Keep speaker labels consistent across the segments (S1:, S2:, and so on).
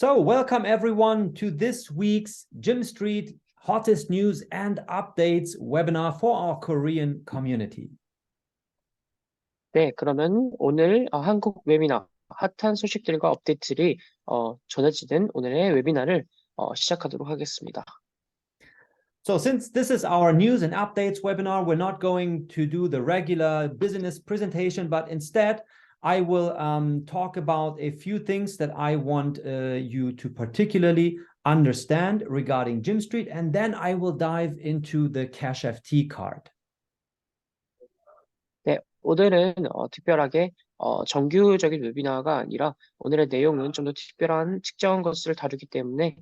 S1: So, welcome everyone to this week's GYMSTREET Hottest News and Updates webinar for our Korean community.
S2: 네, 그러면 오늘 한국 웨비나 핫한 소식들과 업데이트들이 전해지는 오늘의 웨비나를 시작하도록 하겠습니다.
S1: So since this is our news and updates webinar, we're not going to do the regular business presentation, but instead I will talk about a few things that I want you to particularly understand regarding GYMSTREET, and then I will dive into the CashFT card.
S2: 네, 오늘은 특별하게 정규적인 웨비나가 아니라 오늘의 내용은 좀 더 특별한 특정한 것을 다루기 때문에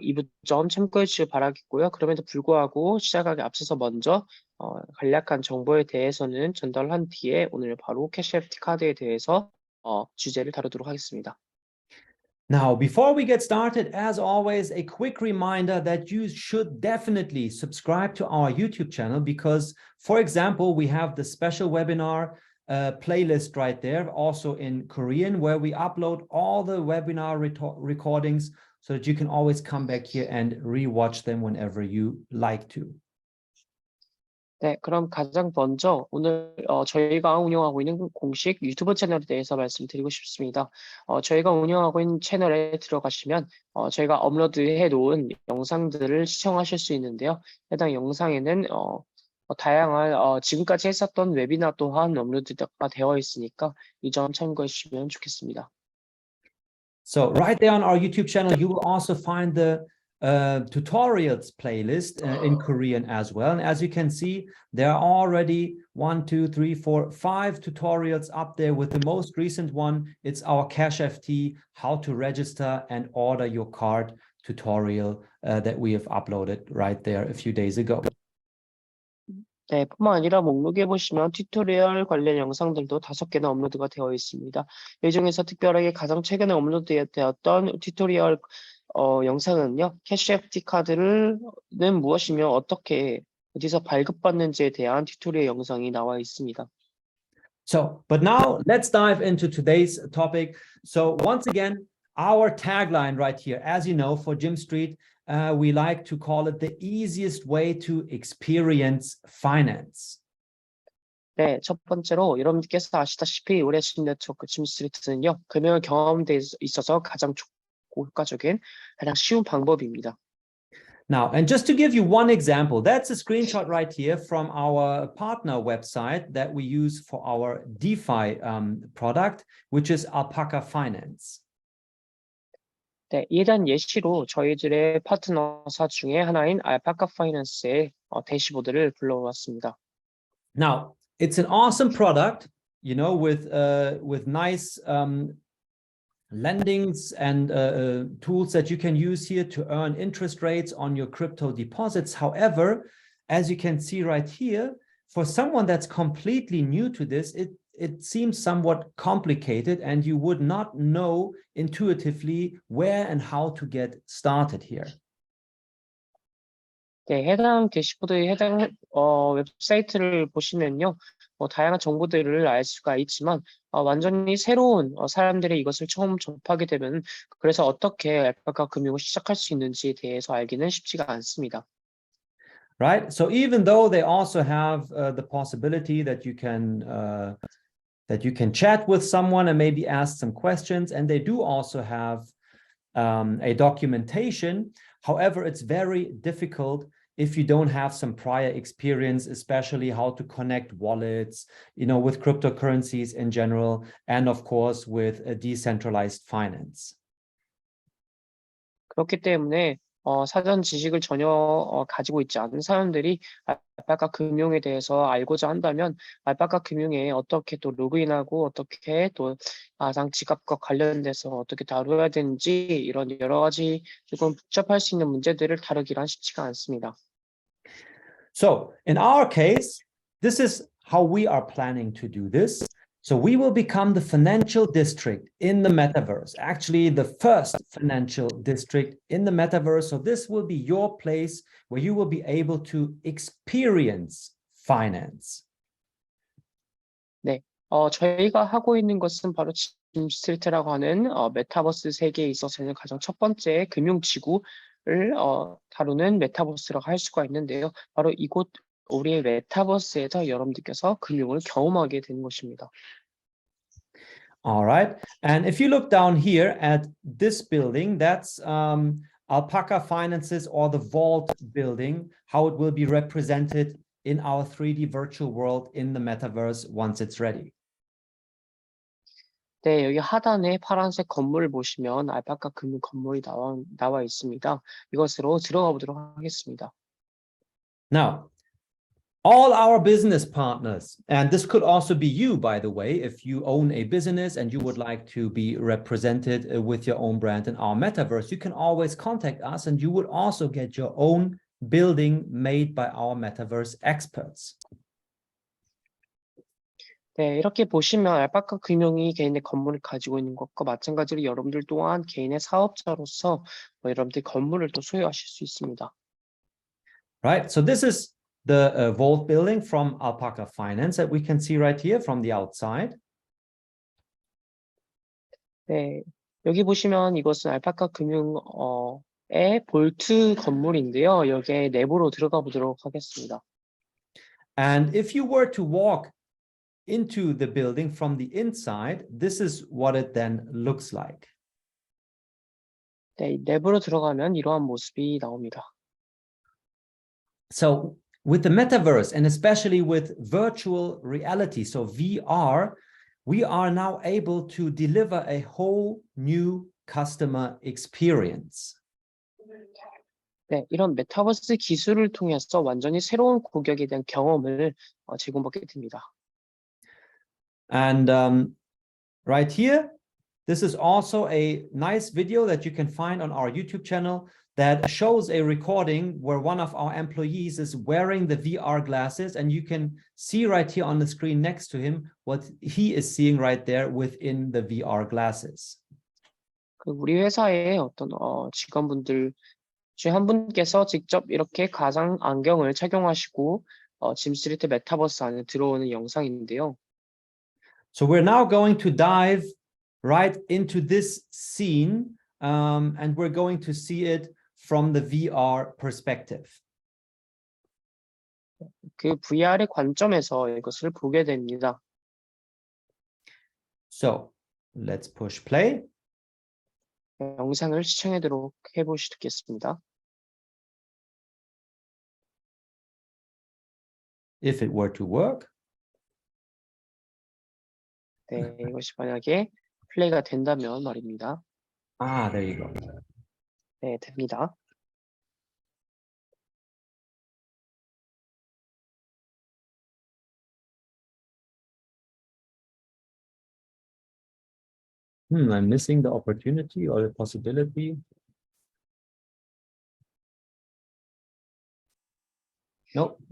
S2: 이 부점 참고해 주시길 바라겠고요. 그럼에도 불구하고 시작하기 앞서서 먼저 간략한 정보에 대해서는 전달한 뒤에 오늘 바로 캐시FT 카드에 대해서 주제를 다루도록 하겠습니다.
S1: Now, before we get started, as always, a quick reminder that you should definitely subscribe to our YouTube channel because, for example, we have the special webinar playlist right there, also in Korean, where we upload all the webinar recordings so that you can always come back here and rewatch them whenever you like to.
S2: 네, 그럼 가장 먼저 오늘 저희가 운영하고 있는 공식 유튜브 채널에 대해서 말씀드리고 싶습니다. 저희가 운영하고 있는 채널에 들어가시면 저희가 업로드해 놓은 영상들을 시청하실 수 있는데요. 해당 영상에는 다양한 지금까지 했었던 웨비나 또한 업로드가 되어 있으니까 이 점 참고해 주시면 좋겠습니다.
S1: So right there on our YouTube channel, you will also find the tutorials playlist in Korean as well. And as you can see, there are already 5 tutorials up there with the most recent one. It's our CashFT, how to register and order your card tutorial that we have uploaded right there a few days ago.
S2: 네, 뿐만 아니라 목록에 보시면 튜토리얼 관련 영상들도 5개나 업로드가 되어 있습니다. 이 중에서 특별하게 가장 최근에 업로드되었던 튜토리얼 영상은요, 캐시FT 카드는 무엇이며 어떻게 어디서 발급받는지에 대한 튜토리얼 영상이 나와 있습니다.
S1: So, but now let's dive into today's topic. So once again, our tagline right here, as you know, for GYMSTREET, we like to call it the easiest way to experience finance.
S2: 네, 첫 번째로 여러분께서 아시다시피 우리 네트워크 GYMSTREET는요, 금융을 경험에 있어서 가장 효과적인 가장 쉬운 방법입니다.
S1: Now, and just to give you one example, that's a screenshot right here from our partner website that we use for our DeFi product, which is Alpaca Finance.
S2: 네, 이에 대한 예시로 저희들의 파트너사 중에 하나인 알파카 파이낸스의 대시보드를 불러왔습니다.
S1: Now, it's an awesome product, you know, with nice lendings and tools that you can use here to earn interest rates on your crypto deposits. However, as you can see right here, for someone that's completely new to this, it seems somewhat complicated and you would not know intuitively where and how to get started here.
S2: 네, 해당 대시보드의 해당 웹사이트를 보시면요, 다양한 정보들을 알 수가 있지만 완전히 새로운 사람들이 이것을 처음 접하게 되면 그래서 어떻게 알파카 금융을 시작할 수 있는지에 대해서 알기는 쉽지가 않습니다.
S1: Right? So even though they also have the possibility that you can chat with someone and maybe ask some questions, and they do also have a documentation. However, it's very difficult if you don't have some prior experience, especially how to connect wallets, you know, with cryptocurrencies in general, and of course with a decentralized finance.
S2: 그렇기 때문에 사전 지식을 전혀 가지고 있지 않은 사람들이 알파카 금융에 대해서 알고자 한다면 알파카 금융에 어떻게 또 로그인하고 어떻게 또 가상 지갑과 관련돼서 어떻게 다뤄야 되는지 이런 여러 가지 조금 복잡할 수 있는 문제들을 다루기란 쉽지가 않습니다.
S1: So in our case, this is how we are planning to do this. So we will become the financial district in the metaverse, actually the first financial district in the metaverse. So this will be your place where you will be able to experience finance.
S2: 네, 저희가 하고 있는 것은 바로 스트리트라고 하는 메타버스 세계에 있어서는 가장 첫 번째 금융지구를 다루는 메타버스라고 할 수가 있는데요. 바로 이곳 우리의 메타버스에서 여러분들께서 금융을 경험하게 되는 것입니다.
S1: All right. And if you look down here at this building, that's Alpaca Finance's or the Vault building, how it will be represented in our 3D virtual world in the metaverse once it's ready.
S2: 네, 여기 하단에 파란색 건물을 보시면 알파카 금융 건물이 나와 있습니다. 이것으로 들어가 보도록 하겠습니다.
S1: Now, all our business partners, and this could also be you, by the way, if you own a business and you would like to be represented with your own brand in our metaverse, you can always contact us and you would also get your own building made by our metaverse experts.
S2: 네, 이렇게 보시면 알파카 금융이 개인의 건물을 가지고 있는 것과 마찬가지로 여러분들 또한 개인의 사업자로서 여러분들 건물을 또 소유하실 수 있습니다.
S1: Right, so this is the Vault building from Alpaca Finance that we can see right here from the outside.
S2: 네, 여기 보시면 이것은 알파카 금융의 볼트 건물인데요. 여기에 내부로 들어가 보도록 하겠습니다.
S1: And if you were to walk into the building from the inside, this is what it then looks like.
S2: 네, 내부로 들어가면 이러한 모습이 나옵니다.
S1: So with the metaverse and especially with virtual reality, so VR, we are now able to deliver a whole new customer experience.
S2: 네, 이런 메타버스 기술을 통해서 완전히 새로운 고객에 대한 경험을 제공받게 됩니다.
S1: And right here, this is also a nice video that you can find on our YouTube channel that shows a recording where one of our employees is wearing the VR glasses, and you can see right here on the screen next to him what he is seeing right there within the VR glasses.
S2: 우리 회사의 어떤 직원분들 중에 한 분께서 직접 이렇게 가상 안경을 착용하시고 짐스트리트 메타버스 안에 들어오는 영상인데요.
S1: So we're now going to dive right into this scene, and we're going to see it from the VR perspective.
S2: 그 VR의 관점에서 이것을 보게 됩니다.
S1: So let's push play.
S2: 영상을 시청하도록 해보시겠습니다.
S1: If it were to work.
S2: 네, 이것이 만약에 플레이가 된다면 말입니다.
S1: Ah, there you go.
S2: 네, 됩니다.
S1: I'm missing the opportunity or the possibility. Nope.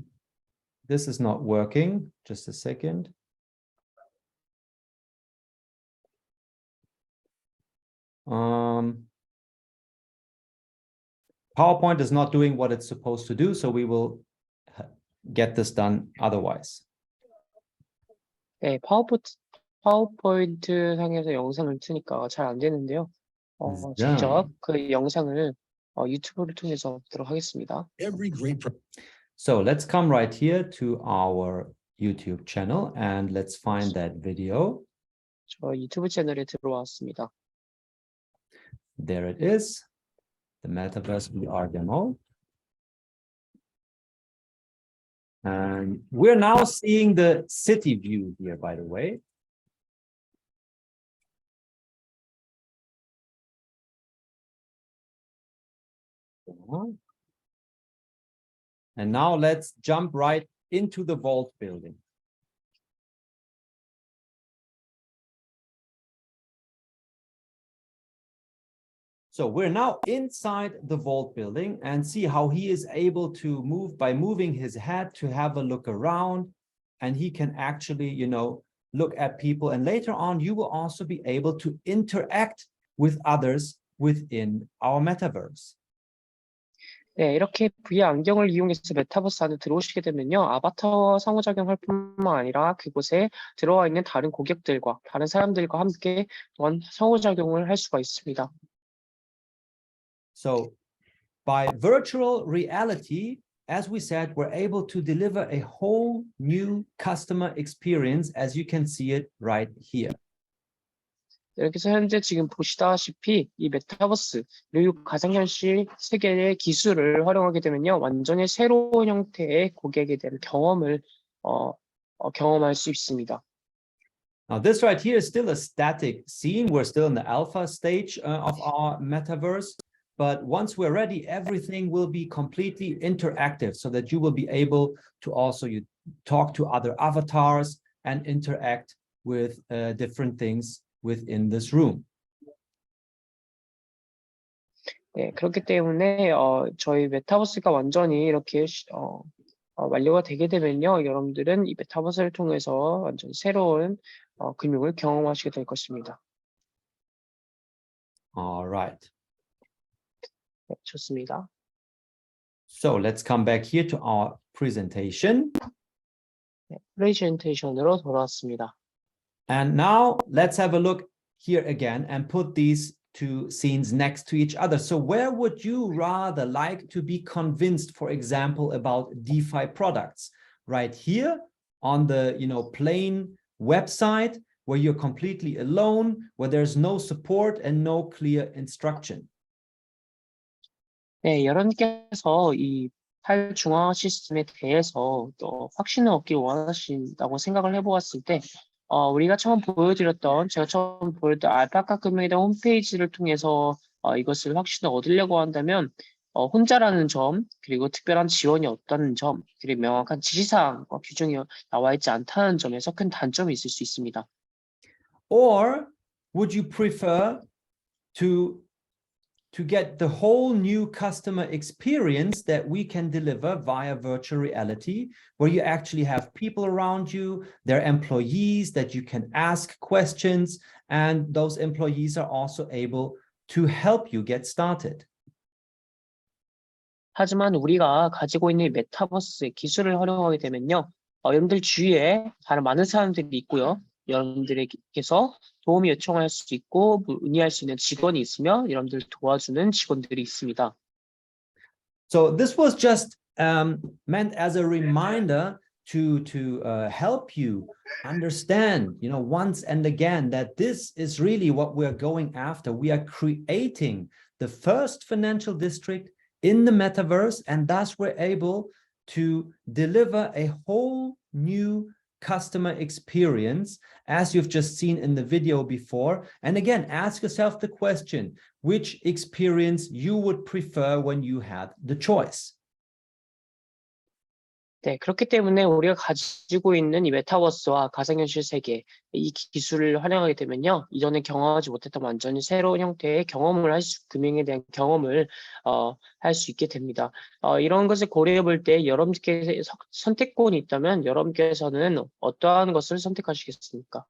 S1: This is not working. Just a second. PowerPoint is not doing what it's supposed to do, so we will get this done otherwise.
S2: 네, 파워포인트 상에서 영상을 트니까 잘 안 되는데요. 직접 그 영상을 유튜브를 통해서 보도록 하겠습니다.
S1: So let's come right here to our YouTube channel and let's find that video.
S2: 저 유튜브 채널에 들어왔습니다.
S1: There it is, the Metaverse VR demo. And we're now seeing the city view here, by the way. And now let's jump right into the Vault building. So we're now inside the Vault building and see how he is able to move by moving his head to have a look around, and he can actually, you know, look at people. And later on, you will also be able to interact with others within our metaverse.
S2: 네, 이렇게 VR 안경을 이용해서 메타버스 안에 들어오시게 되면요. 아바타와 상호작용할 뿐만 아니라 그곳에 들어와 있는 다른 고객들과 다른 사람들과 함께 또한 상호작용을 할 수가 있습니다.
S1: So by virtual reality, as we said, we're able to deliver a whole new customer experience, as you can see it right here.
S2: 여기서 현재 지금 보시다시피 이 메타버스 그리고 가상현실 세계의 기술을 활용하게 되면요. 완전히 새로운 형태의 고객에 대한 경험을 경험할 수 있습니다.
S1: Now, this right here is still a static scene. We're still in the alpha stage of our metaverse. But once we're ready, everything will be completely interactive so that you will be able to also talk to other avatars and interact with different things within this room.
S2: 네, 그렇기 때문에 저희 메타버스가 완전히 이렇게 완료가 되게 되면요. 여러분들은 이 메타버스를 통해서 완전히 새로운 금융을 경험하시게 될 것입니다.
S1: All right.
S2: 네, 좋습니다.
S1: So let's come back here to our presentation.
S2: 네, 프레젠테이션으로 돌아왔습니다.
S1: And now let's have a look here again and put these two scenes next to each other. So where would you rather like to be convinced, for example, about DeFi products? Right here on the plain website where you're completely alone, where there's no support and no clear instruction.
S2: 네, 여러분께서 이 탈중앙화 시스템에 대해서 또 확신을 얻기 원하신다고 생각을 해보았을 때 우리가 제가 처음 보여드렸던 알파카 금융에 대한 홈페이지를 통해서 이것을 확신을 얻으려고 한다면 혼자라는 점, 그리고 특별한 지원이 없다는 점, 그리고 명확한 지시사항과 규정이 나와 있지 않다는 점에서 큰 단점이 있을 수 있습니다.
S1: Or would you prefer to get the whole new customer experience that we can deliver via virtual reality, where you actually have people around you, they're employees that you can ask questions, and those employees are also able to help you get started.
S2: 하지만 우리가 가지고 있는 메타버스 기술을 활용하게 되면요. 여러분들 주위에 다른 많은 사람들이 있고요. 여러분들에게서 도움이 요청할 수 있고 문의할 수 있는 직원이 있으며 여러분들 도와주는 직원들이 있습니다.
S1: So this was just meant as a reminder to help you understand, once and again that this is really what we're going after. We are creating the first financial district in the metaverse, and thus we're able to deliver a whole new customer experience, as you've just seen in the video before. And again, ask yourself the question, which experience you would prefer when you had the choice.
S2: 네, 그렇기 때문에 우리가 가지고 있는 이 메타버스와 가상현실 세계, 이 기술을 활용하게 되면요. 이전에 경험하지 못했던 완전히 새로운 형태의 경험을 금융에 대한 경험을 할 수 있게 됩니다. 이런 것을 고려해 볼 때 여러분께 선택권이 있다면 여러분께서는 어떠한 것을 선택하시겠습니까?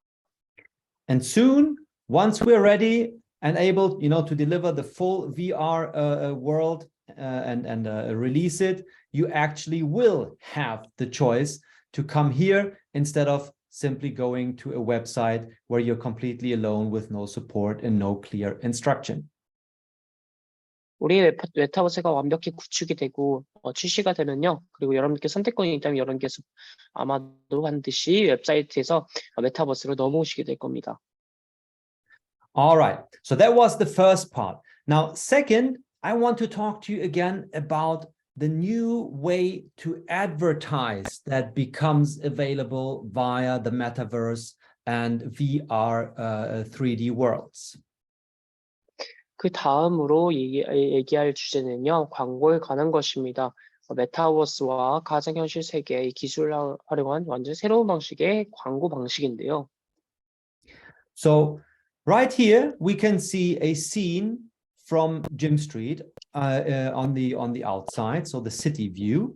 S1: And soon, once we're ready and able, to deliver the full VR world and release it, you actually will have the choice to come here instead of simply going to a website where you're completely alone with no support and no clear instruction.
S2: 우리의 메타버스가 완벽히 구축이 되고 출시가 되면요. 그리고 여러분께 선택권이 있다면 여러분께서 아마도 반드시 웹사이트에서 메타버스로 넘어오시게 될 겁니다.
S1: All right. So that was the first part. Now, second, I want to talk to you again about the new way to advertise that becomes available via the metaverse and VR 3D worlds.
S2: 그 다음으로 얘기할 주제는요, 광고에 관한 것입니다. 메타버스와 가상현실 세계의 기술을 활용한 완전 새로운 방식의 광고 방식인데요.
S1: So right here, we can see a scene from Jim Street on the outside, so the city view.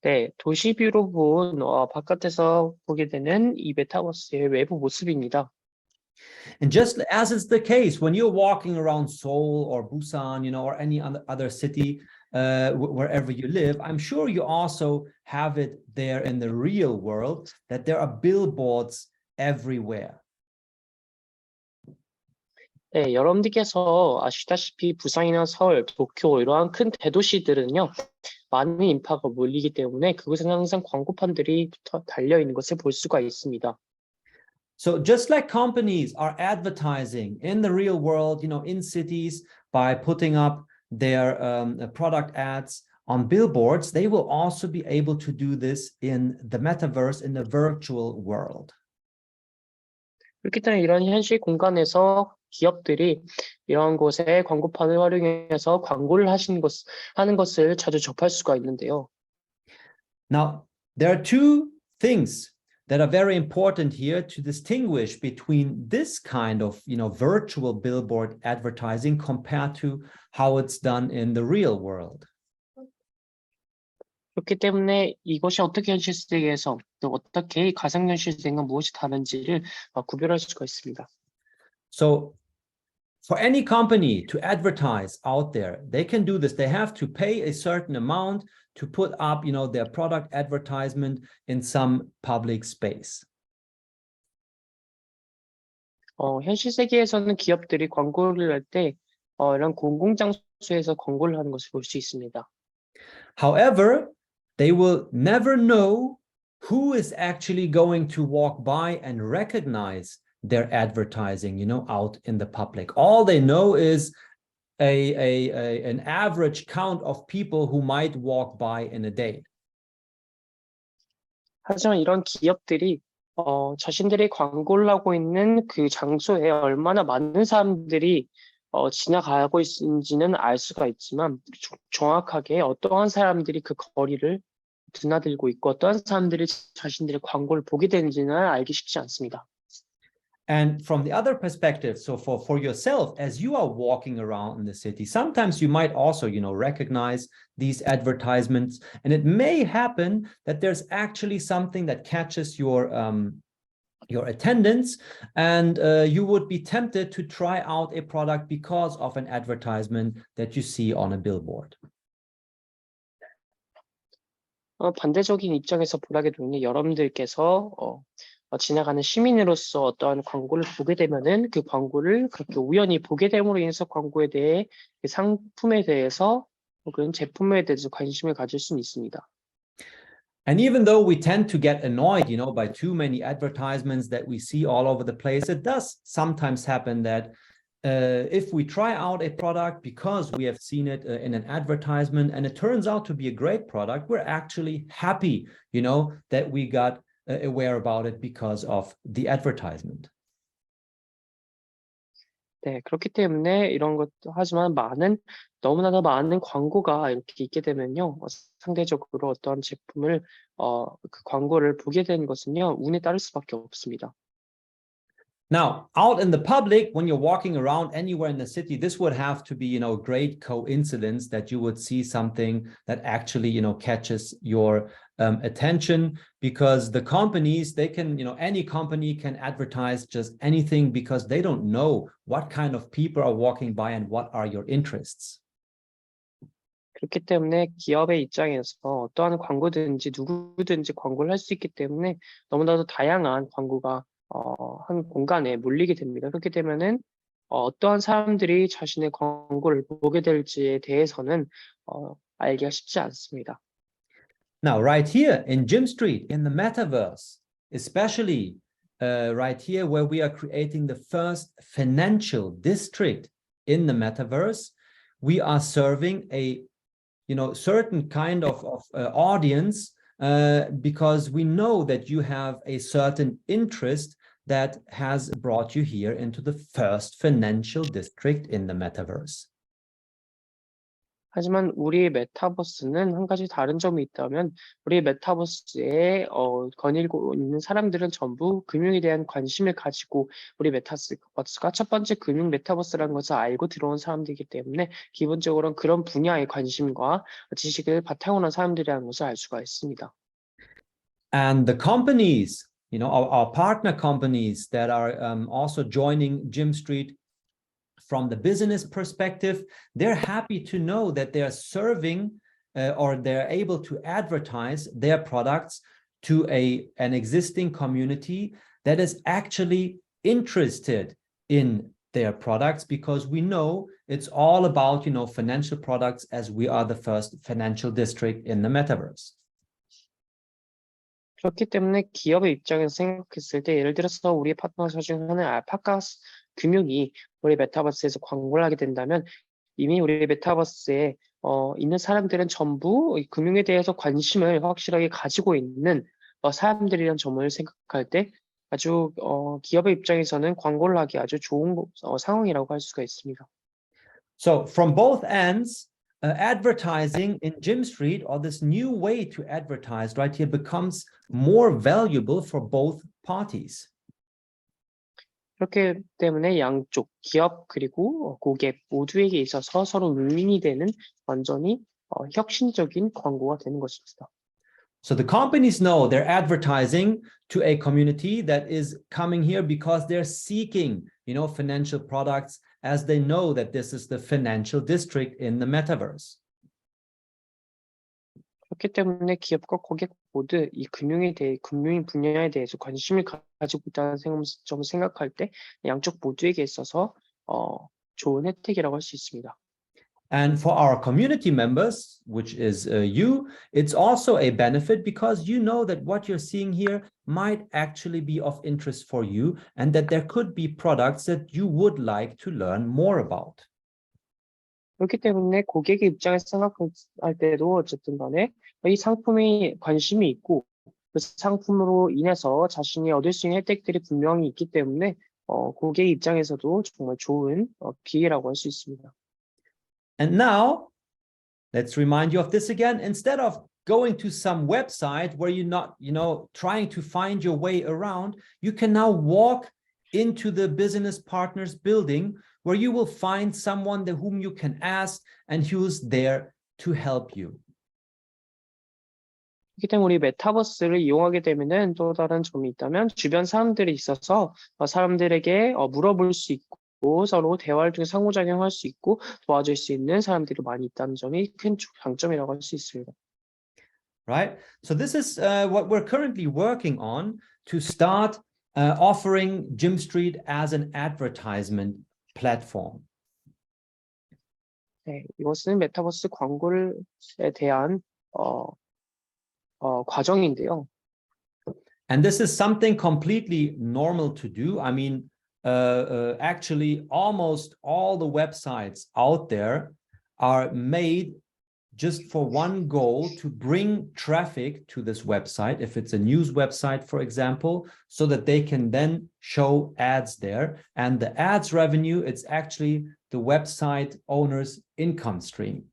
S2: 네, 도시뷰로 본 바깥에서 보게 되는 이 메타버스의 외부 모습입니다.
S1: And just as is the case when you're walking around Seoul or Busan, or any other city, wherever you live, I'm sure you also have it there in the real world, that there are billboards everywhere.
S2: 네, 여러분들께서 아시다시피 부산이나 서울, 도쿄 이러한 큰 대도시들은요, 많은 인파가 몰리기 때문에 그곳에는 항상 광고판들이 달려 있는 것을 볼 수가 있습니다.
S1: So just like companies are advertising in the real world, in cities by putting up their product ads on billboards, they will also be able to do this in the metaverse, in the virtual world.
S2: 그렇기 때문에 이런 현실 공간에서 기업들이 이런 곳에 광고판을 활용해서 광고를 하는 것을 자주 접할 수가 있는데요.
S1: Now, there are two things that are very important here to distinguish between this kind of, virtual billboard advertising compared to how it's done in the real world.
S2: 그렇기 때문에 이것이 어떻게 현실 세계에서 또 어떻게 가상현실 세계와 무엇이 다른지를 구별할 수가 있습니다.
S1: So for any company to advertise out there, they can do this. They have to pay a certain amount to put up, their product advertisement in some public space.
S2: 현실 세계에서는 기업들이 광고를 할 때 이런 공공장소에서 광고를 하는 것을 볼 수 있습니다.
S1: However, they will never know who is actually going to walk by and recognize their advertising, out in the public. All they know is an average count of people who might walk by in a day.
S2: 하지만 이런 기업들이 자신들이 광고를 하고 있는 그 장소에 얼마나 많은 사람들이 지나가고 있는지는 알 수가 있지만 정확하게 어떠한 사람들이 그 거리를 드나들고 있고 어떠한 사람들이 자신들의 광고를 보게 되는지는 알기 쉽지 않습니다.
S1: And from the other perspective, so for yourself, as you are walking around in the city, sometimes you might also, recognize these advertisements, and it may happen that there's actually something that catches your attendance, and you would be tempted to try out a product because of an advertisement that you see on a billboard.
S2: 반대적인 입장에서 보라게 되면 여러분들께서 지나가는 시민으로서 어떠한 광고를 보게 되면은 그 광고를 그렇게 우연히 보게 됨으로 인해서 광고에 대해 그 상품에 대해서 혹은 제품에 대해서 관심을 가질 수는 있습니다.
S1: And even though we tend to get annoyed, by too many advertisements that we see all over the place, it does sometimes happen that if we try out a product because we have seen it in an advertisement and it turns out to be a great product, we're actually happy, that we got aware about it because of the advertisement.
S2: 네, 그렇기 때문에 이런 것도 하지만 너무나도 많은 광고가 이렇게 있게 되면요, 상대적으로 어떤 제품을 그 광고를 보게 되는 것은요, 운에 따를 수밖에 없습니다.
S1: Now, out in the public, when you're walking around anywhere in the city, this would have to be, a great coincidence that you would see something that actually, catches your attention, because the companies, they can, any company can advertise just anything because they don't know what kind of people are walking by and what are your interests.
S2: 그렇기 때문에 기업의 입장에서 어떠한 광고든지 누구든지 광고를 할 수 있기 때문에 너무나도 다양한 광고가 한 공간에 몰리게 됩니다. 그렇게 되면은 어떠한 사람들이 자신의 광고를 보게 될지에 대해서는 알기가 쉽지 않습니다.
S1: Now, right here in GYMSTREET, in the metaverse, especially right here where we are creating the first financial district in the metaverse, we are serving a certain kind of audience because we know that you have a certain interest that has brought you here into the first financial district in the metaverse.
S2: 하지만 우리 메타버스는 한 가지 다른 점이 있다면 우리 메타버스에 거닐고 있는 사람들은 전부 금융에 대한 관심을 가지고 우리 메타버스가 첫 번째 금융 메타버스라는 것을 알고 들어온 사람들이기 때문에 기본적으로는 그런 분야의 관심과 지식을 바탕으로 한 사람들이라는 것을 알 수가 있습니다.
S1: And the companies our partner companies that are also joining GYMSTREET from the business perspective, they're happy to know that they're serving or they're able to advertise their products to an existing community that is actually interested in their products, because we know it's all about, financial products, as we are the first financial district in the metaverse.
S2: 그렇기 때문에 기업의 입장에서 생각했을 때 예를 들어서 우리의 파트너사 중 하나의 알파카 금융이 우리 메타버스에서 광고를 하게 된다면 이미 우리 메타버스에 있는 사람들은 전부 금융에 대해서 관심을 확실하게 가지고 있는 사람들이라는 점을 생각할 때 아주 기업의 입장에서는 광고를 하기 아주 좋은 상황이라고 할 수가 있습니다.
S1: So from both ends, advertising in GYMSTREET, or this new way to advertise right here, becomes more valuable for both parties.
S2: 그렇기 때문에 양쪽 기업 그리고 고객 모두에게 있어서 서로 윈윈이 되는 완전히 혁신적인 광고가 되는 것입니다.
S1: So the companies know they're advertising to a community that is coming here because they're seeking, financial products, as they know that this is the financial district in the metaverse.
S2: 그렇기 때문에 기업과 고객 모두 이 금융 분야에 대해서 관심을 가지고 있다는 점을 생각할 때 양쪽 모두에게 있어서 좋은 혜택이라고 할 수 있습니다.
S1: And for our community members, which is you, it's also a benefit, because you know that what you're seeing here might actually be of interest for you, and that there could be products that you would like to learn more about.
S2: 그렇기 때문에 고객의 입장에서 생각할 때도 어쨌든 간에 이 상품에 관심이 있고 그 상품으로 인해서 자신이 얻을 수 있는 혜택들이 분명히 있기 때문에 고객의 입장에서도 정말 좋은 기회라고 할 수 있습니다.
S1: And now, let's remind you of this again. Instead of going to some website where you're not, trying to find your way around, you can now walk into the business partners building, where you will find someone whom you can ask and who's there to help you.
S2: 그렇기 때문에 우리 메타버스를 이용하게 되면은 또 다른 점이 있다면 주변 사람들이 있어서 사람들에게 물어볼 수 있고 서로 대화를 통해 상호작용할 수 있고 도와줄 수 있는 사람들이 많이 있다는 점이 큰 장점이라고 할 수 있습니다.
S1: Right? So this is what we're currently working on to start offering GYMSTREET as an advertisement platform.
S2: 네, 이것은 메타버스 광고에 대한 과정인데요.
S1: And this is something completely normal to do. I mean, actually, almost all the websites out there are made just for one goal, to bring traffic to this website, if it's a news website, for example, so that they can then show ads there. And the ads revenue, it's actually the website owner's income stream.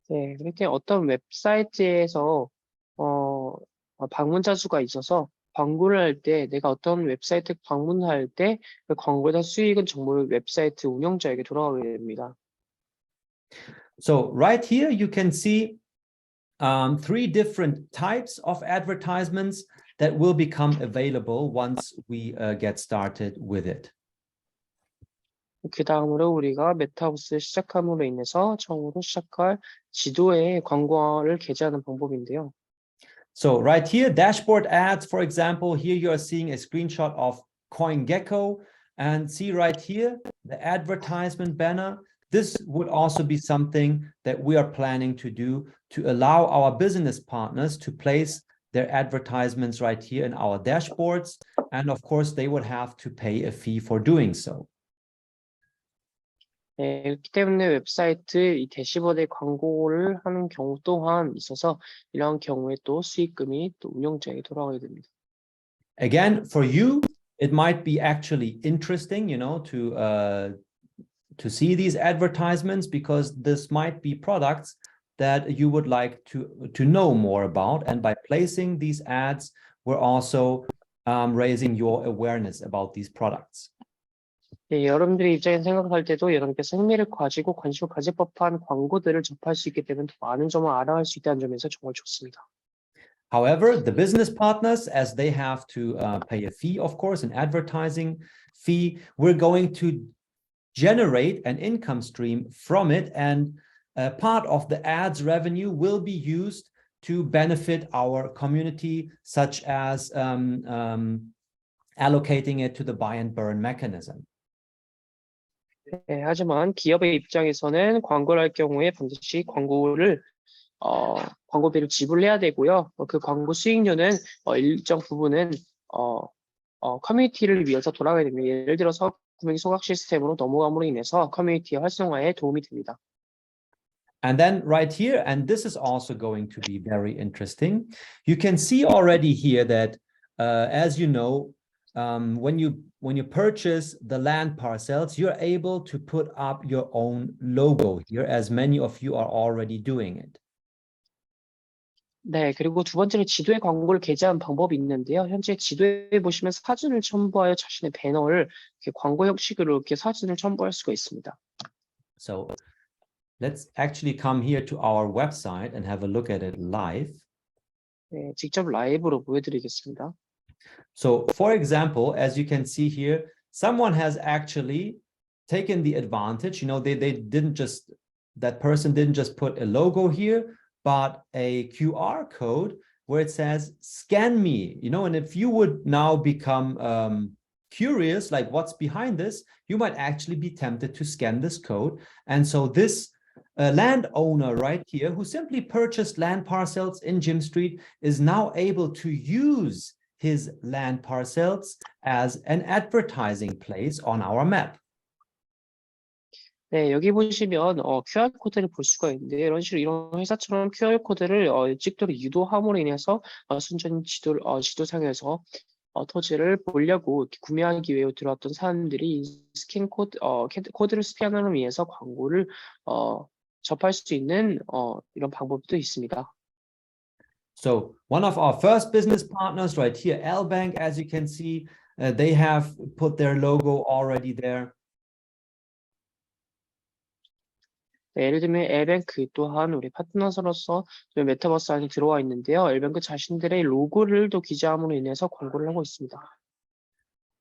S2: 네, 그렇게 어떤 웹사이트에서 방문자 수가 있어서 광고를 할 때 내가 어떤 웹사이트 방문할 때 그 광고에 대한 수익은 정말 웹사이트 운영자에게 돌아가게 됩니다.
S1: So right here you can see 3 different types of advertisements that will become available once we get started with it.
S2: 그 다음으로 우리가 메타버스 시작함으로 인해서 처음으로 시작할 지도에 광고를 게재하는 방법인데요.
S1: So right here, dashboard ads, for example, here you are seeing a screenshot of CoinGecko, and see right here, the advertisement banner. This would also be something that we are planning to do to allow our business partners to place their advertisements right here in our dashboards. And of course, they would have to pay a fee for doing so.
S2: 네, 그렇기 때문에 웹사이트 이 대시보드에 광고를 하는 경우 또한 있어서 이러한 경우에 또 수익금이 또 운영자에게 돌아가게 됩니다.
S1: Again, for you, it might be actually interesting, to see these advertisements, because this might be products that you would like to know more about. And by placing these ads, we're also raising your awareness about these products.
S2: 네, 여러분들의 입장에서 생각할 때도 여러분께서 흥미를 가지고 관심을 가질 법한 광고들을 접할 수 있기 때문에 더 많은 점을 알아갈 수 있다는 점에서 정말 좋습니다.
S1: However, the business partners, as they have to pay a fee, of course, an advertising fee, we're going to generate an income stream from it, and part of the ads revenue will be used to benefit our community, such as allocating it to the buy and burn mechanism.
S2: 네, 하지만 기업의 입장에서는 광고를 할 경우에 반드시 광고비를 지불해야 되고요. 그 광고 수익료는 일정 부분은 커뮤니티를 위해서 돌아가야 됩니다. 예를 들어서 구매 소각 시스템으로 넘어감으로 인해서 커뮤니티의 활성화에 도움이 됩니다.
S1: And then right here, and this is also going to be very interesting, you can see already here that, as you know, when you purchase the land parcels, you're able to put up your own logo here, as many of you are already doing it.
S2: 네, 그리고 두 번째로 지도에 광고를 게재하는 방법이 있는데요. 현재 지도에 보시면 사진을 첨부하여 자신의 배너를 이렇게 광고 형식으로 이렇게 사진을 첨부할 수가 있습니다.
S1: So let's actually come here to our website and have a look at it live.
S2: 네, 직접 라이브로 보여드리겠습니다.
S1: So, for example, as you can see here, someone has actually taken the advantage. You know, that person didn't just put a logo here, but a QR code where it says, scan me, you know, and if you would now become curious, like what's behind this, you might actually be tempted to scan this code. And so this landowner right here, who simply purchased land parcels in Gym Street, is now able to use his land parcels as an advertising place on our map.
S2: 네, 여기 보시면 QR 코드를 볼 수가 있는데 이런 회사처럼 QR 코드를 찍도록 유도함으로 인해서 순전히 지도상에서 토지를 보려고 이렇게 구매하기 위해 들어왔던 사람들이 스캔 코드를 스캔하는 위해서 광고를 접할 수 있는 이런 방법도 있습니다.
S1: So one of our first business partners right here, L Bank, as you can see, they have put their logo already there.
S2: 네, 예를 들면 L뱅크 또한 우리 파트너로서 메타버스 안에 들어와 있는데요. L뱅크 자신들의 로고를 또 기재함으로 인해서 광고를 하고 있습니다.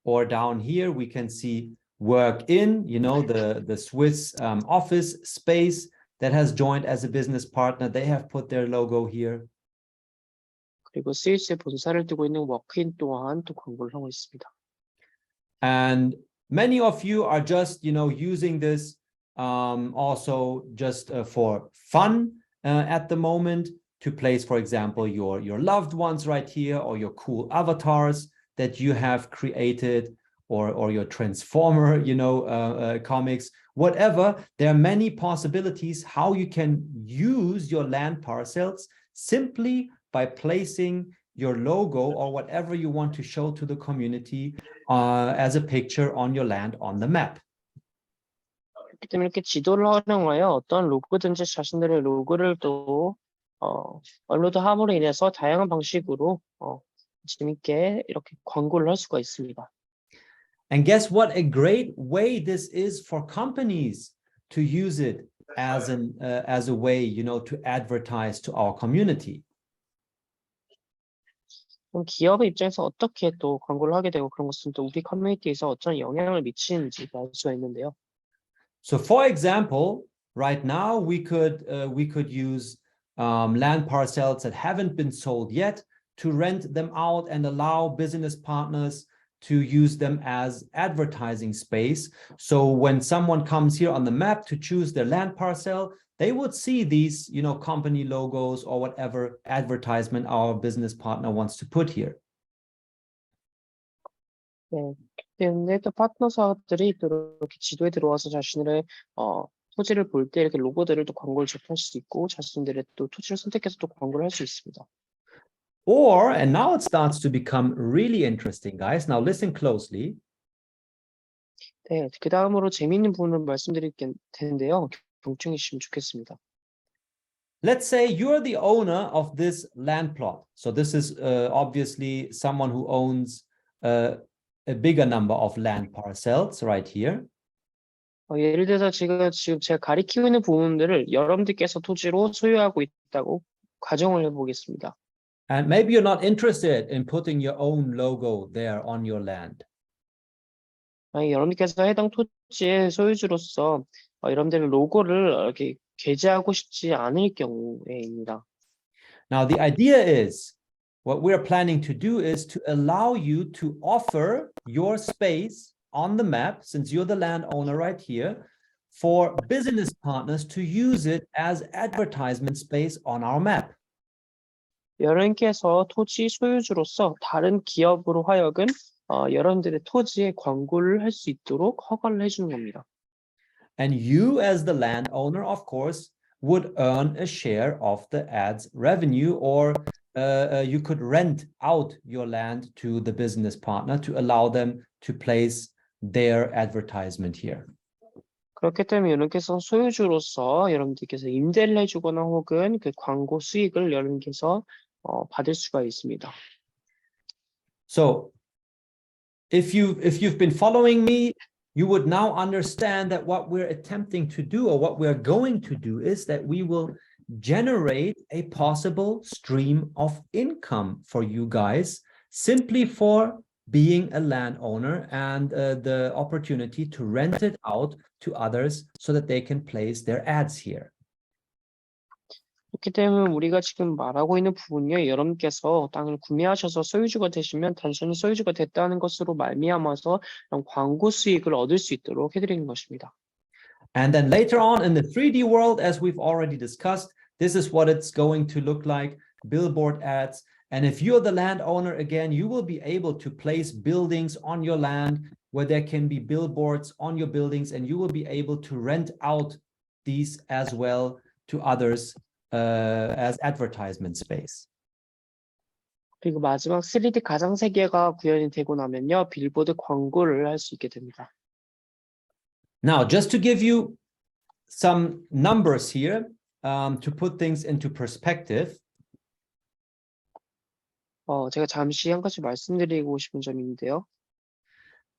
S1: Or down here we can see Work In, you know, the Swiss office space that has joined as a business partner. They have put their logo here.
S2: 그리고 스위스에 본사를 두고 있는 워크인 또한 또 광고를 하고 있습니다.
S1: And many of you are just, you know, using this also just for fun at the moment, to place, for example, your loved ones right here, or your cool avatars that you have created, or your Transformer, you know, comics, whatever. There are many possibilities how you can use your land parcels simply by placing your logo or whatever you want to show to the community as a picture on your land on the map.
S2: 그렇기 때문에 이렇게 지도를 활용하여 어떤 로고든지 자신들의 로고를 또 업로드함으로 인해서 다양한 방식으로 재밌게 이렇게 광고를 할 수가 있습니다.
S1: And guess what? A great way this is for companies to use it as a way, you know, to advertise to our community.
S2: 그럼 기업의 입장에서 어떻게 또 광고를 하게 되고 그런 것은 또 우리 커뮤니티에서 어떤 영향을 미치는지 알 수가 있는데요.
S1: So, for example, right now we could use land parcels that haven't been sold yet to rent them out and allow business partners to use them as advertising space. So when someone comes here on the map to choose their land parcel, they would see these, you know, company logos or whatever advertisement our business partner wants to put here.
S2: 네, 근데 또 파트너사들이 또 이렇게 지도에 들어와서 자신의 토지를 볼 때 이렇게 로고들을 또 광고를 접할 수 있고 자신들의 또 토지를 선택해서 또 광고를 할 수 있습니다.
S1: Or, and now it starts to become really interesting, guys. Now listen closely.
S2: 네, 그 다음으로 재미있는 부분을 말씀드릴 텐데요. 경청해 주시면 좋겠습니다.
S1: Let's say you're the owner of this land plot. So this is obviously someone who owns a bigger number of land parcels right here.
S2: 예를 들어서 지금 제가 가리키고 있는 부분들을 여러분들께서 토지로 소유하고 있다고 가정을 해보겠습니다.
S1: And maybe you're not interested in putting your own logo there on your land.
S2: 여러분께서 해당 토지의 소유주로서 여러분들의 로고를 이렇게 게재하고 싶지 않을 경우에입니다.
S1: Now, the idea is, what we're planning to do is to allow you to offer your space on the map, since you're the landowner right here, for business partners to use it as advertisement space on our map.
S2: 여러분께서 토지 소유주로서 다른 기업으로 하여금 여러분들의 토지에 광고를 할 수 있도록 허가를 해주는 겁니다.
S1: And you as the landowner, of course, would earn a share of the ads revenue, or you could rent out your land to the business partner to allow them to place their advertisement here.
S2: 그렇기 때문에 여러분께서 소유주로서 여러분들께서 임대를 해주거나 혹은 그 광고 수익을 여러분께서 받을 수가 있습니다.
S1: So if you've been following me, you would now understand that what we're attempting to do, or what we're going to do, is that we will generate a possible stream of income for you guys simply for being a landowner and the opportunity to rent it out to others so that they can place their ads here.
S2: 그렇기 때문에 우리가 지금 말하고 있는 부분이요, 여러분께서 땅을 구매하셔서 소유주가 되시면 단순히 소유주가 됐다는 것으로 말미암아서 광고 수익을 얻을 수 있도록 해드리는 것입니다.
S1: And then later on in the 3D world, as we've already discussed, this is what it's going to look like, billboard ads. And if you're the landowner, again, you will be able to place buildings on your land where there can be billboards on your buildings, and you will be able to rent out these as well to others as advertisement space.
S2: 그리고 마지막 3D 가상세계가 구현이 되고 나면요, 빌보드 광고를 할 수 있게 됩니다.
S1: Now, just to give you some numbers here, to put things into perspective.
S2: 제가 잠시 한 가지 말씀드리고 싶은 점이 있는데요.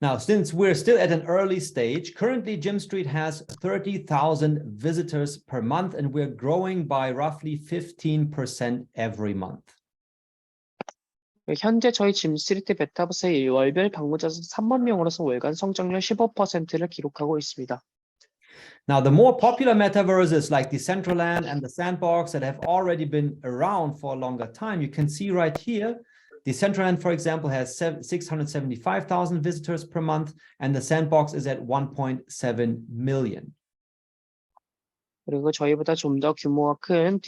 S1: Now, since we're still at an early stage, currently GYMSTREET has 30,000 visitors per month, and we're growing by roughly 15% every month.
S2: 현재 저희 짐스트리트 메타버스의 월별 방문자 수 3만 명으로서 월간 성장률 15%를 기록하고 있습니다.
S1: Now, the more popular metaverses like Decentraland and the Sandbox that have already been around for a longer time, you can see right here, Decentraland, for example, has 675,000 visitors per month, and the Sandbox is at 1.7 million.
S2: 그리고 저희보다 좀 더 규모가 큰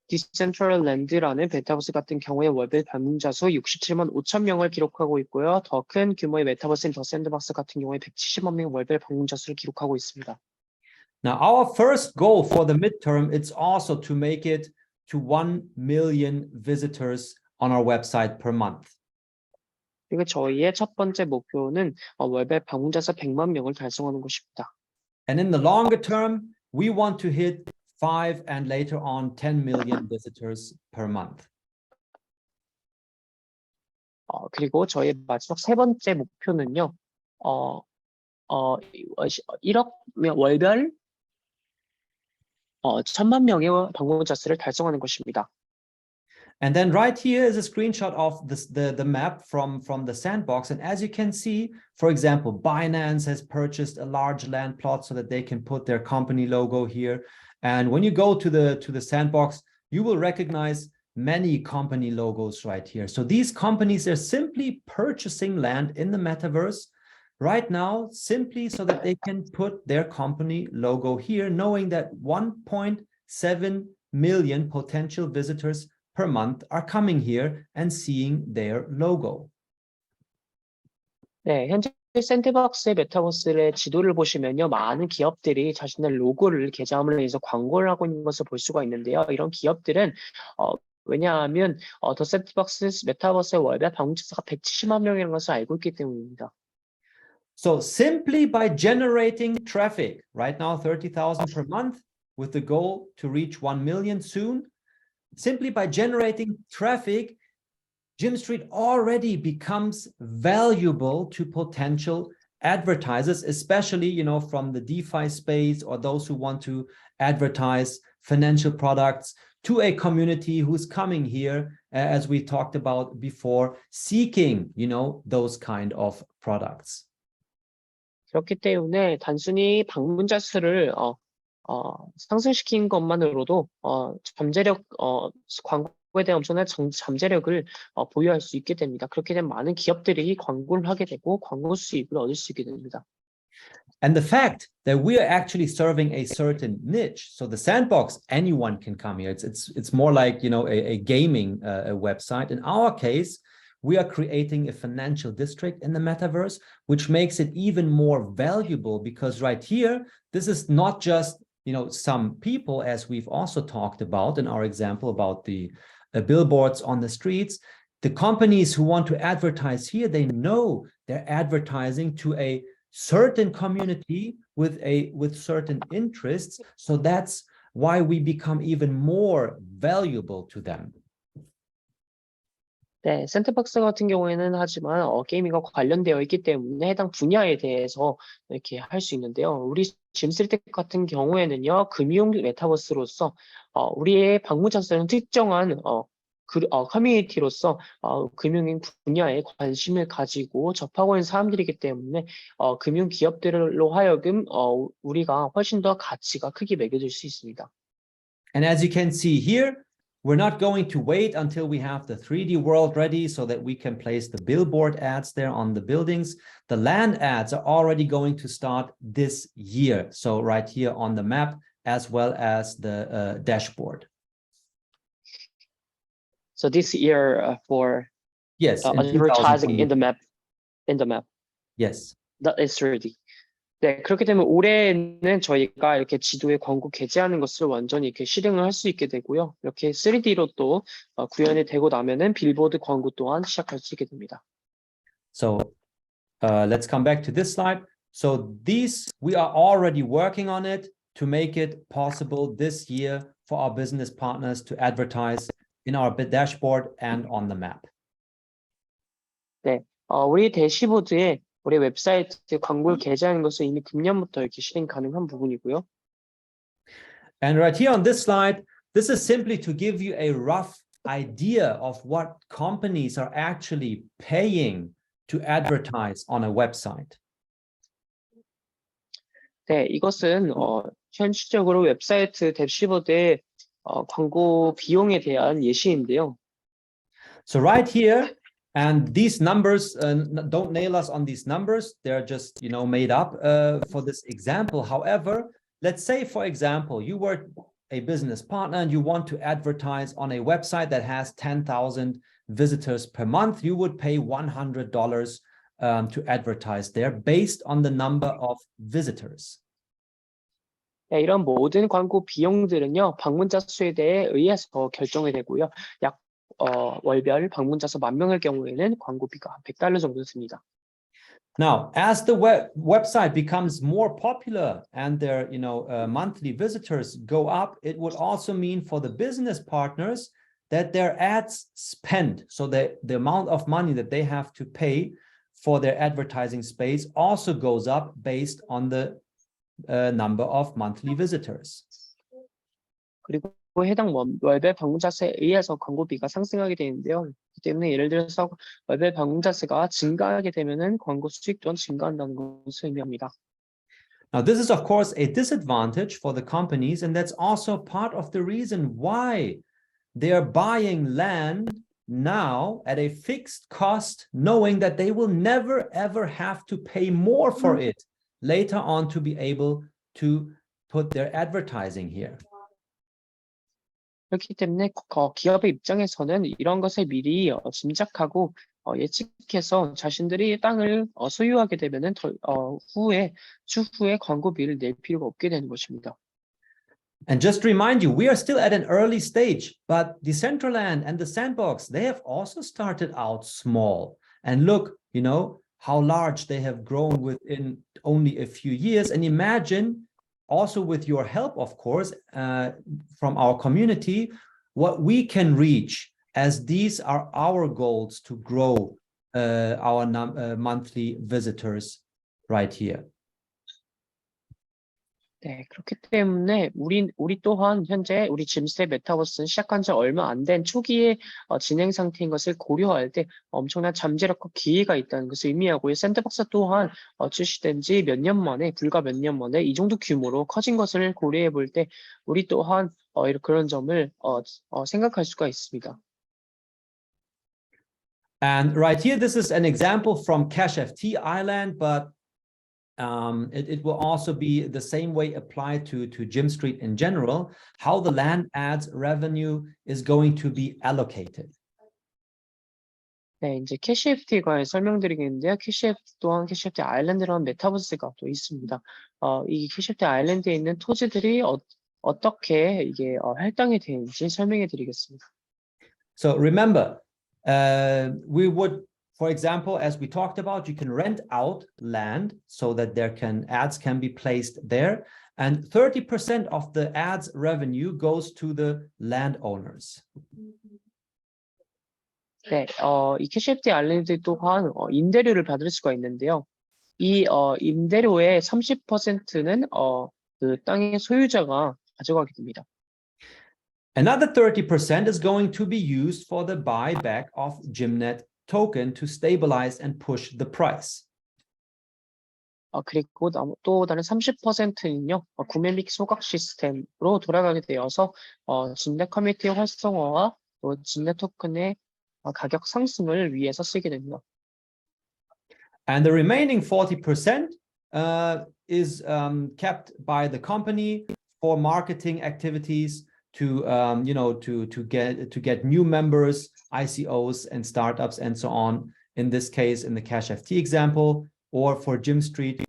S2: 디센트럴랜드라는 메타버스 같은 경우에 월별 방문자 수 67만 5천 명을 기록하고 있고요. 더 큰 규모의 메타버스인 더 샌드박스 같은 경우에 170만 명 월별 방문자 수를 기록하고 있습니다.
S1: Now, our first goal for the midterm is also to make it to 1 million visitors on our website per month.
S2: 그리고 저희의 첫 번째 목표는 월별 방문자 수 100만 명을 달성하는 것입니다.
S1: And in the longer term, we want to hit 5 and later on 10 million visitors per month.
S2: 그리고 저희 마지막 세 번째 목표는요. 1억 월별 1,000만 명의 방문자 수를 달성하는 것입니다.
S1: And then right here is a screenshot of the map from the Sandbox. And as you can see, for example, Binance has purchased a large land plot so that they can put their company logo here. And when you go to the Sandbox, you will recognize many company logos right here. So these companies are simply purchasing land in the metaverse right now, simply so that they can put their company logo here, knowing that 1.7 million potential visitors per month are coming here and seeing their logo.
S2: 네, 현재 샌드박스의 메타버스의 지도를 보시면요, 많은 기업들이 자신의 로고를 게재함으로 인해서 광고를 하고 있는 것을 볼 수가 있는데요. 이런 기업들은 왜냐하면 더 샌드박스 메타버스의 월별 방문자 수가 170만 명이라는 것을 알고 있기 때문입니다.
S1: So simply by generating traffic, right now 30,000 per month, with the goal to reach 1 million soon, simply by generating traffic, GYMSTREET already becomes valuable to potential advertisers, especially, from the DeFi space or those who want to advertise financial products to a community who's coming here, as we talked about before, seeking, those kind of products.
S2: 그렇기 때문에 단순히 방문자 수를 상승시킨 것만으로도 잠재력 광고에 대한 엄청난 잠재력을 보유할 수 있게 됩니다. 그렇게 되면 많은 기업들이 광고를 하게 되고 광고 수익을 얻을 수 있게 됩니다.
S1: And the fact that we are actually serving a certain niche, so the sandbox, anyone can come here. It's more like a gaming website. In our case, we are creating a financial district in the metaverse, which makes it even more valuable because right here, this is not just some people, as we've also talked about in our example about the billboards on the streets. The companies who want to advertise here, they know they're advertising to a certain community with certain interests. So that's why we become even more valuable to them.
S2: 네, 샌드박스 같은 경우에는 하지만 게이밍과 관련되어 있기 때문에 해당 분야에 대해서 이렇게 할 수 있는데요. 우리 짐스트리트 같은 경우에는요, 금융 메타버스로서 우리의 방문자 수는 특정한 커뮤니티로서 금융 분야에 관심을 가지고 접하고 있는 사람들이기 때문에 금융 기업들로 하여금 우리가 훨씬 더 가치가 크게 매겨질 수 있습니다.
S1: And as you can see here, we're not going to wait until we have the 3D world ready so that we can place the billboard ads there on the buildings. The land ads are already going to start this year. So right here on the map, as well as the dashboard.
S2: So this year for
S1: yes,
S2: advertising in the map.
S1: Yes.
S2: That is 3D. 네, 그렇게 되면 올해는 저희가 이렇게 지도에 광고 게재하는 것을 완전히 이렇게 실행을 할 수 있게 되고요. 이렇게 3D로 또 구현이 되고 나면은 빌보드 광고 또한 시작할 수 있게 됩니다.
S1: So let's come back to this slide. So these, we are already working on it to make it possible this year for our business partners to advertise in our dashboard and on the map.
S2: 네, 우리 대시보드에 우리 웹사이트 광고를 게재하는 것은 이미 금년부터 이렇게 실행 가능한 부분이고요.
S1: And right here on this slide, this is simply to give you a rough idea of what companies are actually paying to advertise on a website.
S2: 네, 이것은 현실적으로 웹사이트 대시보드의 광고 비용에 대한 예시인데요.
S1: So right here, and these numbers, don't nail us on these numbers. They're just, made up for this example. However, let's say, for example, you were a business partner and you want to advertise on a website that has 10,000 visitors per month. You would pay $100 to advertise there based on the number of visitors.
S2: 네, 이런 모든 광고 비용들은요, 방문자 수에 대해 의해서 결정이 되고요. 약 월별 방문자 수 10,000명의 경우에는 광고비가 $100 정도 듭니다.
S1: Now, as the website becomes more popular and their monthly visitors go up, it would also mean for the business partners that their ads spend, so the amount of money that they have to pay for their advertising space also goes up based on the number of monthly visitors.
S2: 그리고 해당 월별 방문자 수에 의해서 광고비가 상승하게 되는데요. 그렇기 때문에 예를 들어서 월별 방문자 수가 증가하게 되면은 광고 수익 또한 증가한다는 것을 의미합니다.
S1: Now, this is of course a disadvantage for the companies, and that's also part of the reason why they are buying land now at a fixed cost, knowing that they will never ever have to pay more for it later on to be able to put their advertising here.
S2: 그렇기 때문에 기업의 입장에서는 이런 것을 미리 짐작하고 예측해서 자신들이 땅을 소유하게 되면은 추후에 광고비를 낼 필요가 없게 되는 것입니다.
S1: And just to remind you, we are still at an early stage, but Decentraland and the Sandbox, they have also started out small. And look, how large they have grown within only a few years. And imagine, also with your help, of course, from our community, what we can reach, as these are our goals to grow our monthly visitors right here.
S2: 네, 그렇기 때문에 우리 또한 현재 우리 짐스의 메타버스는 시작한 지 얼마 안 된 초기의 진행 상태인 것을 고려할 때 엄청난 잠재력과 기회가 있다는 것을 의미하고요. 샌드박스 또한 출시된 지 몇 년 만에, 불과 몇 년 만에 이 정도 규모로 커진 것을 고려해 볼 때 우리 또한 그런 점을 생각할 수가 있습니다.
S1: And right here, this is an example from CashFT Island, but it will also be the same way applied to GYMSTREET in general, how the land ads revenue is going to be allocated.
S2: 네, 이제 CashFT가 설명드리겠는데요. CashFT 또한 CashFT 아일랜드라는 메타버스가 또 있습니다. 이 CashFT 아일랜드에 있는 토지들이 어떻게 이게 할당이 되는지 설명해 드리겠습니다.
S1: So remember, we would, for example, as we talked about, you can rent out land so that ads can be placed there, and 30% of the ads revenue goes to the landowners.
S2: 네, 이 CashFT 아일랜드 또한 임대료를 받을 수가 있는데요. 이 임대료의 30%는 그 땅의 소유자가 가져가게 됩니다.
S1: Another 30% is going to be used for the buyback of GYMNet token to stabilize and push the price.
S2: 그리고 또 다른 30%는요, 구매 및 소각 시스템으로 돌아가게 되어서 GYMNet 커뮤니티 활성화와 또 GYMNet 토큰의 가격 상승을 위해서 쓰게 됩니다.
S1: And the remaining 40% is kept by the company for marketing activities to get new members, ICOs and startups and so on. In this case, in the CashFT example, or for GYMSTREET,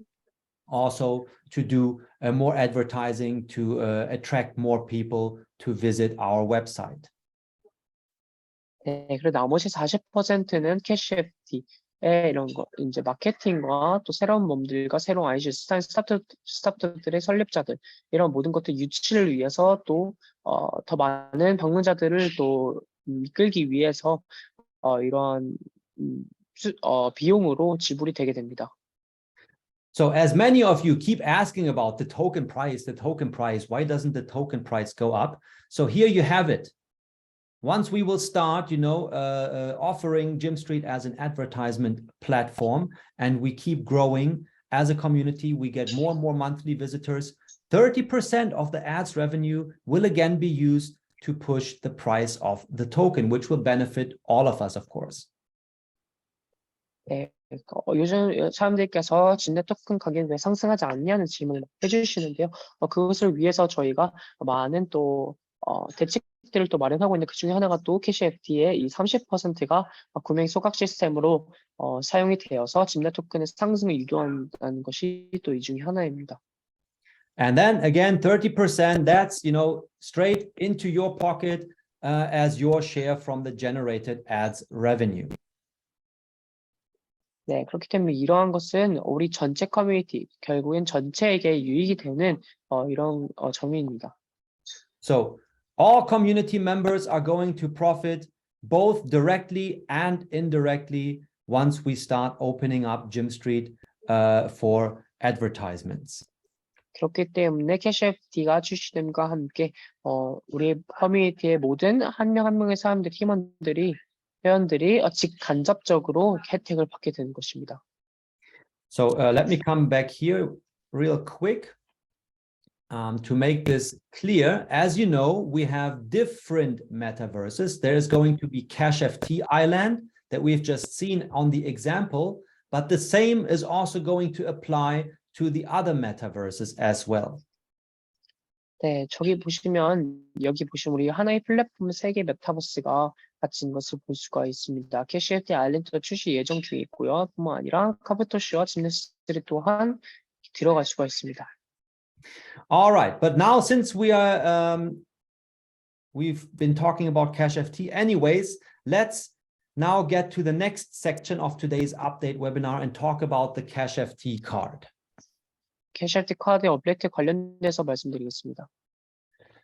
S1: also to do more advertising to attract more people to visit our website.
S2: 네, 그리고 나머지 40%는 CashFT의 이런 거, 이제 마케팅과 또 새로운 몸들과 새로운 아이디 스타트업들의 설립자들, 이런 모든 것들 유치를 위해서 또 더 많은 방문자들을 또 이끌기 위해서 이러한 비용으로 지불이 되게 됩니다.
S1: So as many of you keep asking about the token price, why doesn't the token price go up? So here you have it. Once we will start, offering GYMSTREET as an advertisement platform, and we keep growing as a community, we get more and more monthly visitors. 30% of the ads revenue will again be used to push the price of the token, which will benefit all of us, of course.
S2: 네, 요즘 사람들께서 GYMNet 토큰 가격이 왜 상승하지 않냐는 질문을 해주시는데요. 그것을 위해서 저희가 많은 또 대책들을 또 마련하고 있는데 그 중에 하나가 또 CashFT의 이 30%가 구매 소각 시스템으로 사용이 되어서 GYMNet 토큰의 상승을 유도한다는 것이 또 이 중에 하나입니다.
S1: And then again, 30%, that's, straight into your pocket as your share from the generated ads revenue.
S2: 네, 그렇기 때문에 이러한 것은 우리 전체 커뮤니티, 결국엔 전체에게 유익이 되는 이런 점입니다.
S1: So all community members are going to profit both directly and indirectly once we start opening up GYMSTREET for advertisements.
S2: 그렇기 때문에 CashFT가 출시됨과 함께 우리 커뮤니티의 모든 한 명 한 명의 사람들, 회원들이 직간접적으로 혜택을 받게 되는 것입니다.
S1: So let me come back here real quick to make this clear. As you know, we have different metaverses. There is going to be CashFT Island that we've just seen on the example, but the same is also going to apply to the other metaverses as well.
S2: 네, 여기 보시면 우리 하나의 플랫폼 세 개 메타버스가 같은 것을 볼 수가 있습니다. CashFT 아일랜드가 출시 예정 중에 있고요. 뿐만 아니라 카부토시와 GYMSTREET 또한 들어갈 수가 있습니다.
S1: All right, but now since we've been talking about CashFT anyways, let's now get to the next section of today's update webinar and talk about the CashFT card.
S2: CashFT 카드의 업데이트 관련돼서 말씀드리겠습니다.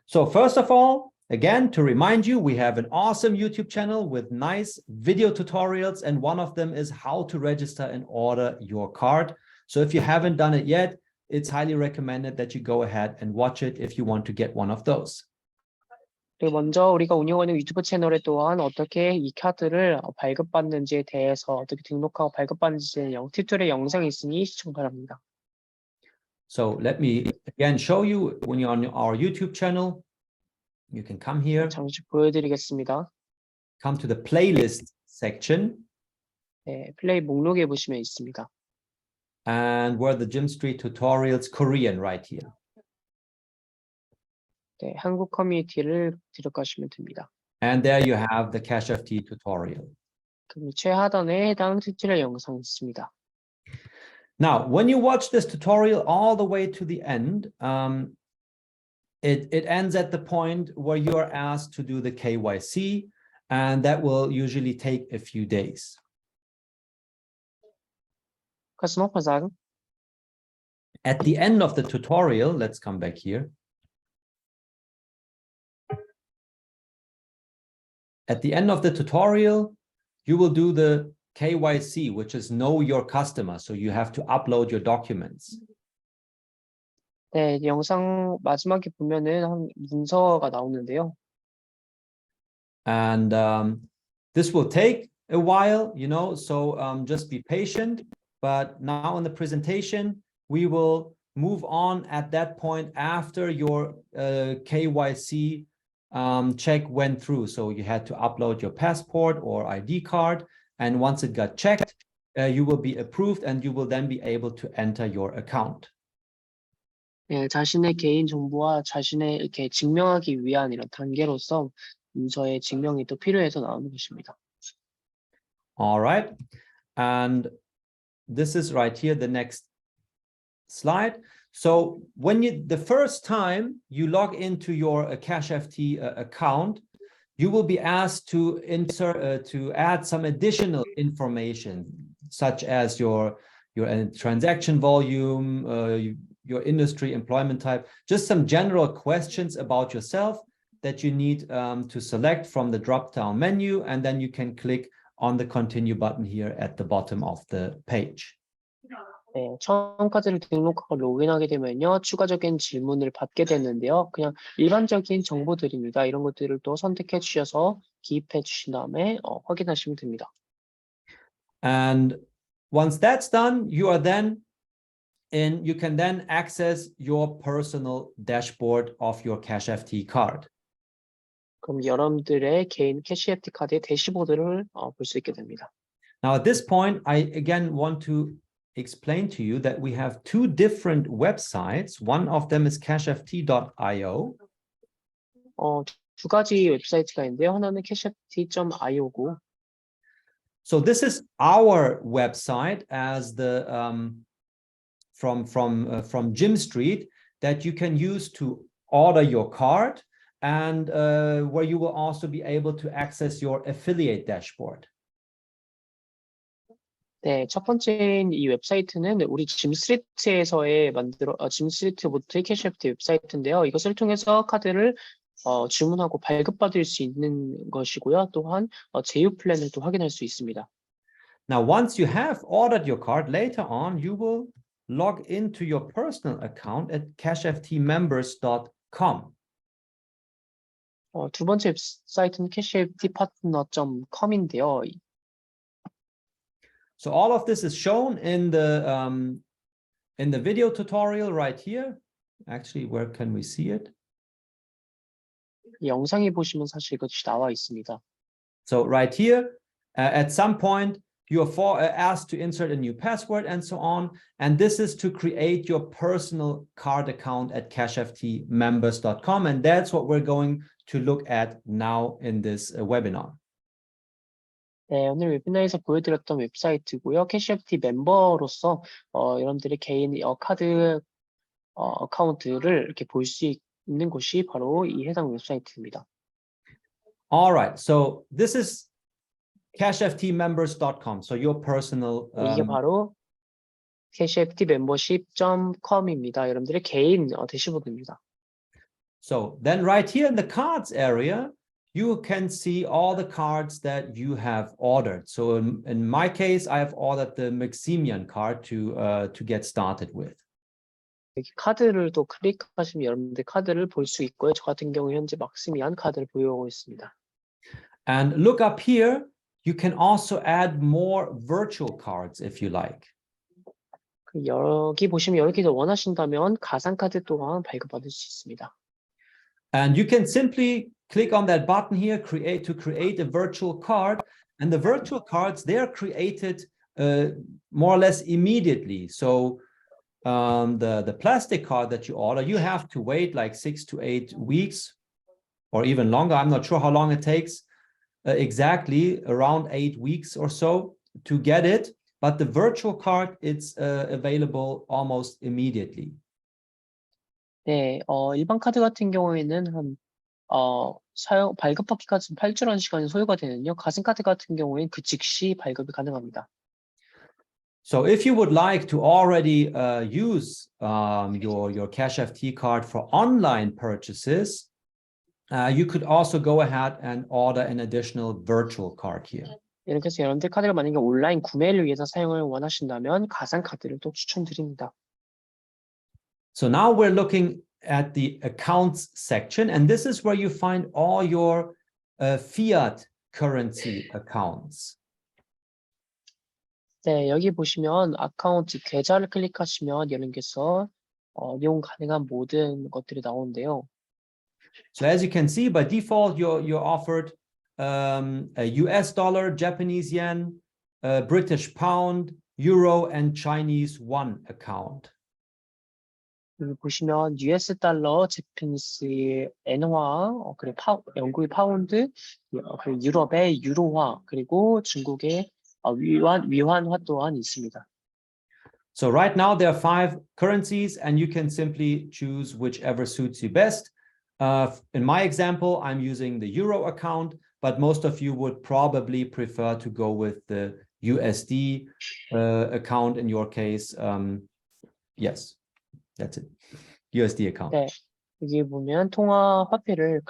S1: So first of all, again, to remind you, we have an awesome YouTube channel with nice video tutorials, and one of them is how to register and order your card. So if you haven't done it yet, it's highly recommended that you go ahead and watch it if you want to get one of those.
S2: 그리고 먼저 우리가 운영하는 유튜브 채널에 또한 어떻게 이 카드를 발급받는지에 대해서 어떻게 등록하고 발급받는지에 튜토리얼 영상이 있으니 시청 바랍니다.
S1: So let me again show you when you're on our YouTube channel. You can come here.
S2: 잠시 보여드리겠습니다.
S1: Come to the playlist section.
S2: 네, 플레이 목록에 보시면 있습니다.
S1: And where the GYMSTREET tutorials Korean right here.
S2: 네, 한국 커뮤니티를 들어가시면 됩니다.
S1: And there you have the CashFT tutorial.
S2: 그럼 최하단에 해당 튜토리얼 영상이 있습니다.
S1: Now, when you watch this tutorial all the way to the end, it ends at the point where you are asked to do the KYC, and that will usually take a few days.
S2: Kannst du noch mal sagen?
S1: At the end of the tutorial, let's come back here. At the end of the tutorial, you will do the KYC, which is know your customer. So you have to upload your documents.
S2: 네, 영상 마지막에 보면은 한 문서가 나오는데요.
S1: And this will take a while, you know, so just be patient. But now in the presentation, we will move on at that point after your KYC check went through. So you had to upload your passport or ID card. And once it got checked, you will be approved and you will then be able to enter your account.
S2: 네, 자신의 개인 정보와 자신의 이렇게 증명하기 위한 이런 단계로서 문서의 증명이 또 필요해서 나오는 것입니다.
S1: All right. And this is right here, the next slide. So when the first time you log into your CashFT account, you will be asked to add some additional information, such as your transaction volume, your industry, employment type, just some general questions about yourself that you need to select from the drop-down menu, and then you can click on the continue button here at the bottom of the page.
S2: 네, 처음 카드를 등록하고 로그인하게 되면요, 추가적인 질문을 받게 되는데요. 그냥 일반적인 정보들입니다. 이런 것들을 또 선택해 주셔서 기입해 주신 다음에 확인하시면 됩니다.
S1: And once that's done, you can then access your personal dashboard of your CashFT card.
S2: 그럼 여러분들의 개인 캐시FT 카드의 대시보드를 볼 수 있게 됩니다.
S1: Now at this point, I again want to explain to you that we have two different websites. One of them is cashft.io.
S2: 두 가지 웹사이트가 있는데요. 하나는 cashft.io고.
S1: So this is our website as the from GYMSTREET that you can use to order your card and where you will also be able to access your affiliate dashboard.
S2: 네, 첫 번째인 이 웹사이트는 우리 짐스트리트에서의 짐스트리트 모트의 캐시FT 웹사이트인데요. 이것을 통해서 카드를 주문하고 발급받을 수 있는 것이고요. 또한 제휴 플랜을 또 확인할 수 있습니다.
S1: Now, once you have ordered your card, later on you will log into your personal account at cashftmembers.com.
S2: 두 번째 웹사이트는 cashftpartner.com인데요.
S1: So all of this is shown in the video tutorial right here. Actually, where can we see it?
S2: 영상에 보시면 사실 이것이 나와 있습니다.
S1: So right here, at some point, you are asked to insert a new password and so on. And this is to create your personal card account at cashftmembers.com. And that's what we're going to look at now in this webinar.
S2: 네, 오늘 웨비나에서 보여드렸던 웹사이트고요. 캐시FT 멤버로서 여러분들의 개인 카드 어카운트를 이렇게 볼 수 있는 곳이 바로 이 해당 웹사이트입니다.
S1: All right, so this is cashftmembers.com. So your personal.
S2: 이게 바로 cashftmembership.com입니다. 여러분들의 개인 대시보드입니다.
S1: So then right here in the cards area, you can see all the cards that you have ordered. So in my case, I have ordered the Maximian card to get started with.
S2: 여기 카드를 또 클릭하시면 여러분들 카드를 볼 수 있고요. 저 같은 경우 현재 막시미안 카드를 보유하고 있습니다.
S1: And look up here, you can also add more virtual cards if you like.
S2: 여기 보시면 여기서 원하신다면 가상카드 또한 발급받을 수 있습니다.
S1: And you can simply click on that button here, to create a virtual card. And the virtual cards, they are created more or less immediately. So the plastic card that you order, you have to wait like 6 to 8 weeks or even longer. I'm not sure how long it takes exactly, around 8 weeks or so to get it. But the virtual card, it's available almost immediately.
S2: 네, 일반 카드 같은 경우에는 발급받기까지 8주라는 시간이 소요가 되는요. 가상카드 같은 경우에는 그 즉시 발급이 가능합니다.
S1: So if you would like to already use your CashFT card for online purchases, you could also go ahead and order an additional virtual card here.
S2: 이렇게 해서 여러분들 카드를 만약에 온라인 구매를 위해서 사용을 원하신다면 가상카드를 또 추천드립니다.
S1: So now we're looking at the accounts section, and this is where you find all your fiat currency accounts.
S2: 네, 여기 보시면 아카운트 계좌를 클릭하시면 여러분께서 이용 가능한 모든 것들이 나오는데요.
S1: So as you can see, by default, you're offered a US dollar, Japanese yen, British pound, euro, and Chinese won account.
S2: 여기 보시면 US 달러, 제피니스 엔화, 그리고 영국의 파운드, 그리고 유럽의 유로화, 그리고 중국의 위환화 또한 있습니다.
S1: So right now there are 5 currencies, and you can simply choose whichever suits you best. In my example, I'm using the euro account, but most of you would probably prefer to go with the USD account in your case. Yes, that's it. USD account.
S2: 네, 여기 보면 통화 화폐를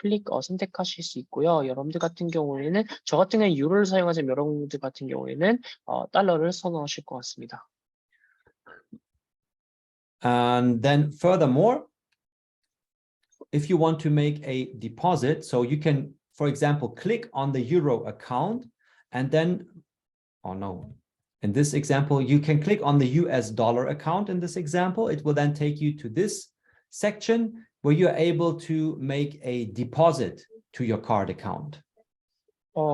S2: 선택하실 수 있고요. 여러분들 같은 경우에는 저 같은 경우는 유로를 사용하지만 여러분들 같은 경우에는 달러를 선호하실 것 같습니다.
S1: And then furthermore, if you want to make a deposit, so you can, for example, click on the euro account and then, in this example, you can click on the US dollar account. In this example, it will then take you to this section where you're able to make a deposit to your card account.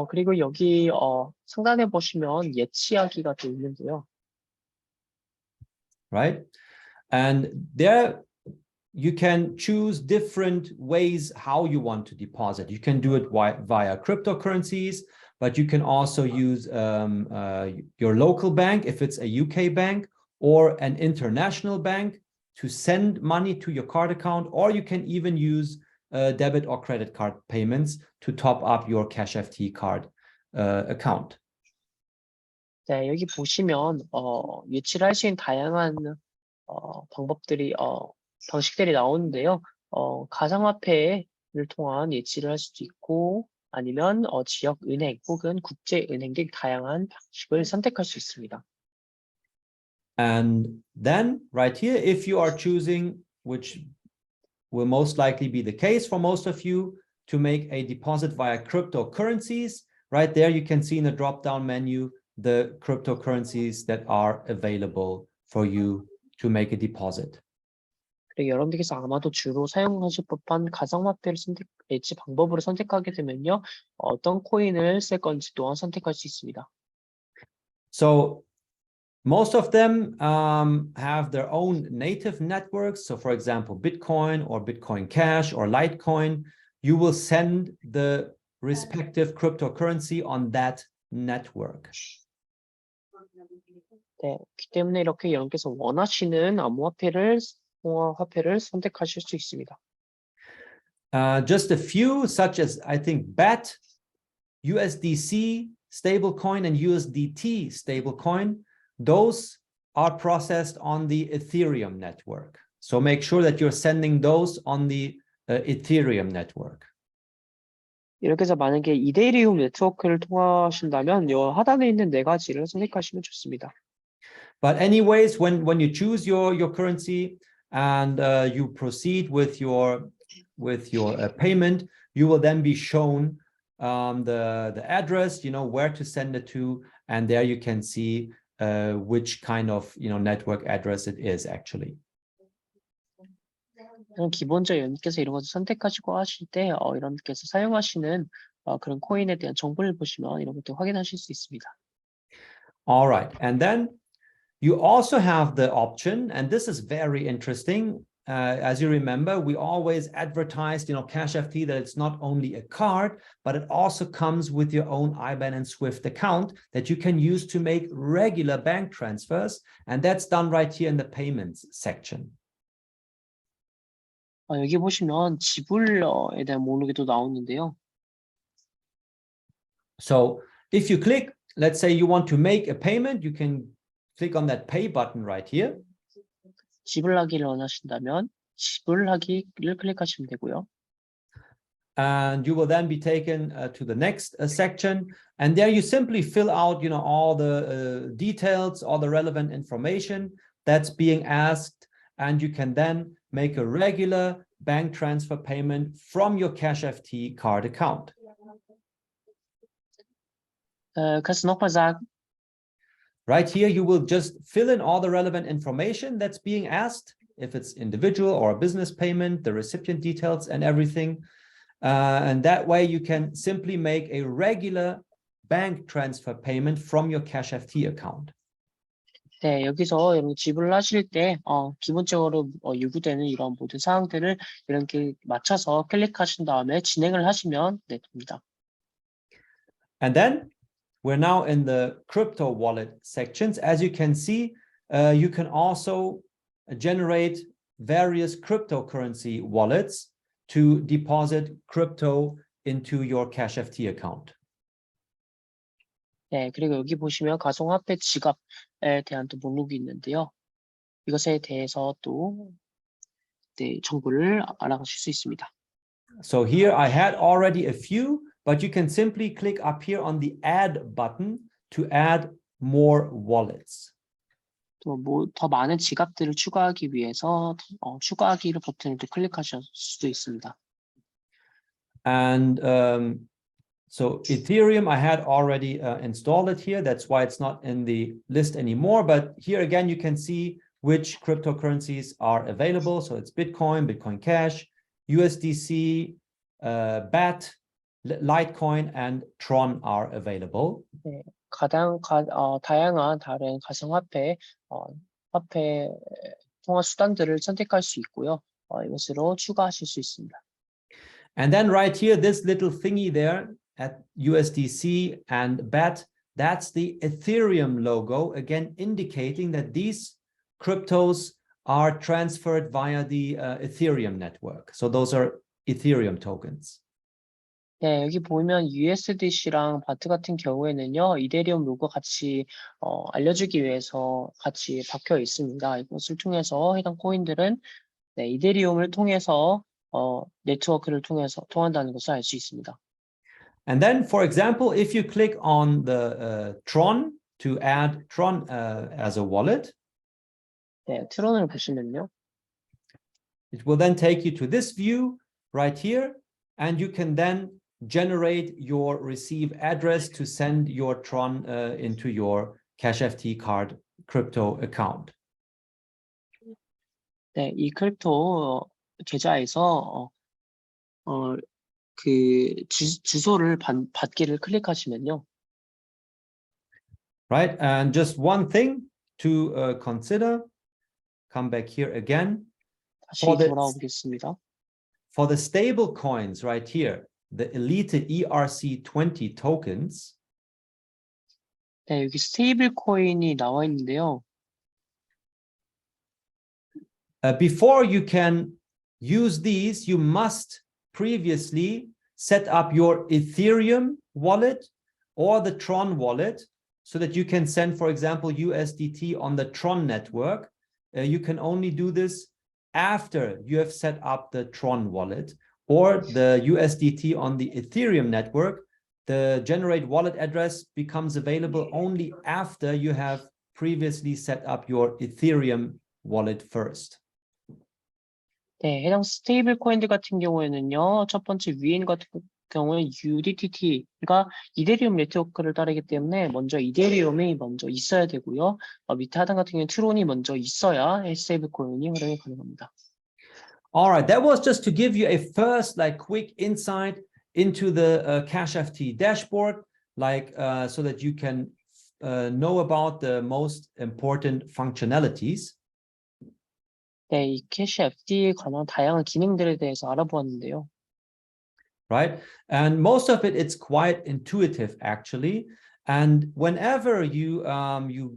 S2: 그리고 여기 상단에 보시면 예치하기가 또 있는데요.
S1: Right? And there you can choose different ways how you want to deposit. You can do it via cryptocurrencies, but you can also use your local bank if it's a UK bank, or an international bank to send money to your card account, or you can even use debit or credit card payments to top up your CashFT card account.
S2: 네, 여기 보시면 유치를 할 수 있는 다양한 방식들이 나오는데요. 가상화폐를 통한 예치를 할 수도 있고, 아니면 지역 은행 혹은 국제 은행 등 다양한 방식을 선택할 수 있습니다.
S1: And then right here, if you are choosing, which will most likely be the case for most of you, to make a deposit via cryptocurrencies, right there you can see in the drop-down menu the cryptocurrencies that are available for you to make a deposit.
S2: 그리고 여러분들께서 아마도 주로 사용하실 법한 가상화폐를 예치 방법으로 선택하게 되면요, 어떤 코인을 쓸 건지 또한 선택할 수 있습니다.
S1: So most of them have their own native networks. So for example, Bitcoin or Bitcoin Cash or Litecoin, you will send the respective cryptocurrency on that network.
S2: 네, 그렇기 때문에 이렇게 여러분께서 원하시는 암호화폐를 화폐를 선택하실 수 있습니다.
S1: Just a few, such as I think BAT, USDC stablecoin, and USDT stablecoin, those are processed on the Ethereum network. So make sure that you're sending those on the Ethereum network.
S2: 이렇게 해서 만약에 이데리움 네트워크를 통하신다면 이 하단에 있는 4가지를 선택하시면 좋습니다.
S1: But anyways, when you choose your currency, and you proceed with your payment, you will then be shown the address, where to send it to, and there you can see which kind of network address it is actually.
S2: 기본적으로 여러분께서 이런 것을 선택하시고 하실 때 여러분께서 사용하시는 그런 코인에 대한 정보를 보시면 이런 것들 확인하실 수 있습니다.
S1: All right, and then you also have the option, and this is very interesting. As you remember, we always advertised, CashFT, that it's not only a card, but it also comes with your own IBAN and SWIFT account that you can use to make regular bank transfers, and that's done right here in the payments section.
S2: 여기 보시면 지불에 대한 목록이 또 나오는데요.
S1: So if you click, let's say you want to make a payment, you can click on that pay button right here.
S2: 지불하기를 원하신다면 지불하기를 클릭하시면 되고요.
S1: And you will then be taken to the next section, and there you simply fill out, all the details, all the relevant information that's being asked, and you can then make a regular bank transfer payment from your CashFT card account.
S2: Kannst du nochmal sagen?
S1: Right here, you will just fill in all the relevant information that's being asked, if it's individual or a business payment, the recipient details and everything. And that way you can simply make a regular bank transfer payment from your CashFT account.
S2: 네, 여기서 여러분 지불을 하실 때 기본적으로 요구되는 이런 모든 사항들을 이렇게 맞춰서 클릭하신 다음에 진행을 하시면 됩니다.
S1: And then we're now in the crypto wallet sections. As you can see, you can also generate various cryptocurrency wallets to deposit crypto into your CashFT account.
S2: 네, 그리고 여기 보시면 가상화폐 지갑에 대한 또 목록이 있는데요. 이것에 대해서 또 정보를 알아가실 수 있습니다.
S1: So here I had already a few, but you can simply click up here on the add button to add more wallets.
S2: 또 더 많은 지갑들을 추가하기 위해서 추가하기를 버튼을 또 클릭하실 수도 있습니다.
S1: And so Ethereum, I had already installed it here. That's why it's not in the list anymore. But here again, you can see which cryptocurrencies are available. So it's Bitcoin, Bitcoin Cash, USDC, BAT, Litecoin, and Tron are available.
S2: 네, 다양한 다른 가상화폐 화폐 통화 수단들을 선택할 수 있고요. 이것으로 추가하실 수 있습니다.
S1: And then right here, this little thingy there at USDC and BAT, that's the Ethereum logo, again indicating that these cryptos are transferred via the Ethereum network. So those are Ethereum tokens.
S2: 네, 여기 보면 USDC랑 바트 같은 경우에는요, 이데리움 로고 같이 알려주기 위해서 같이 박혀 있습니다. 이것을 통해서 해당 코인들은 이데리움을 통해서 네트워크를 통해서 통한다는 것을 알 수 있습니다.
S1: And then, for example, if you click on the Tron to add Tron as a wallet,
S2: 네, 트론을 보시면요.
S1: it will then take you to this view right here, and you can then generate your receive address to send your Tron into your CashFT card crypto account.
S2: 네, 이 크립토 계좌에서 그 주소를 받기를 클릭하시면요.
S1: Right, and just one thing to consider. Come back here again.
S2: 다시 돌아오겠습니다.
S1: For the stable coins right here, the Elite ERC20 tokens.
S2: 네, 여기 스테이블 코인이 나와 있는데요.
S1: Before you can use these, you must previously set up your Ethereum wallet or the Tron wallet so that you can send, for example, USDT on the Tron network. You can only do this after you have set up the Tron wallet or the USDT on the Ethereum network. The generate wallet address becomes available only after you have previously set up your Ethereum wallet first.
S2: 네, 해당 스테이블 코인들 같은 경우에는요, 첫 번째 위인 같은 경우에 UDTT가 이데리움 네트워크를 따르기 때문에 먼저 이데리움이 먼저 있어야 되고요. 밑에 하단 같은 경우는 트론이 먼저 있어야 스테이블 코인이 활용이 가능합니다.
S1: All right, that was just to give you a first quick insight into the CashFT dashboard, so that you can know about the most important functionalities.
S2: 네, 이 CashFT에 관한 다양한 기능들에 대해서 알아보았는데요.
S1: Right? And most of it, it's quite intuitive, actually. And whenever you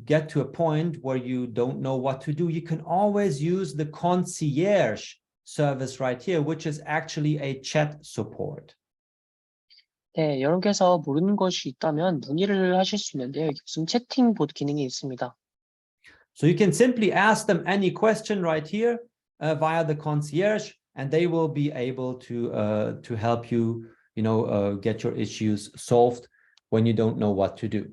S1: get to a point where you don't know what to do, you can always use the concierge service right here, which is actually a chat support.
S2: 네, 여러분께서 모르는 것이 있다면 문의를 하실 수 있는데요. 여기 무슨 채팅 봇 기능이 있습니다.
S1: So you can simply ask them any question right here via the concierge, and they will be able to help you, get your issues solved when you don't know what to do.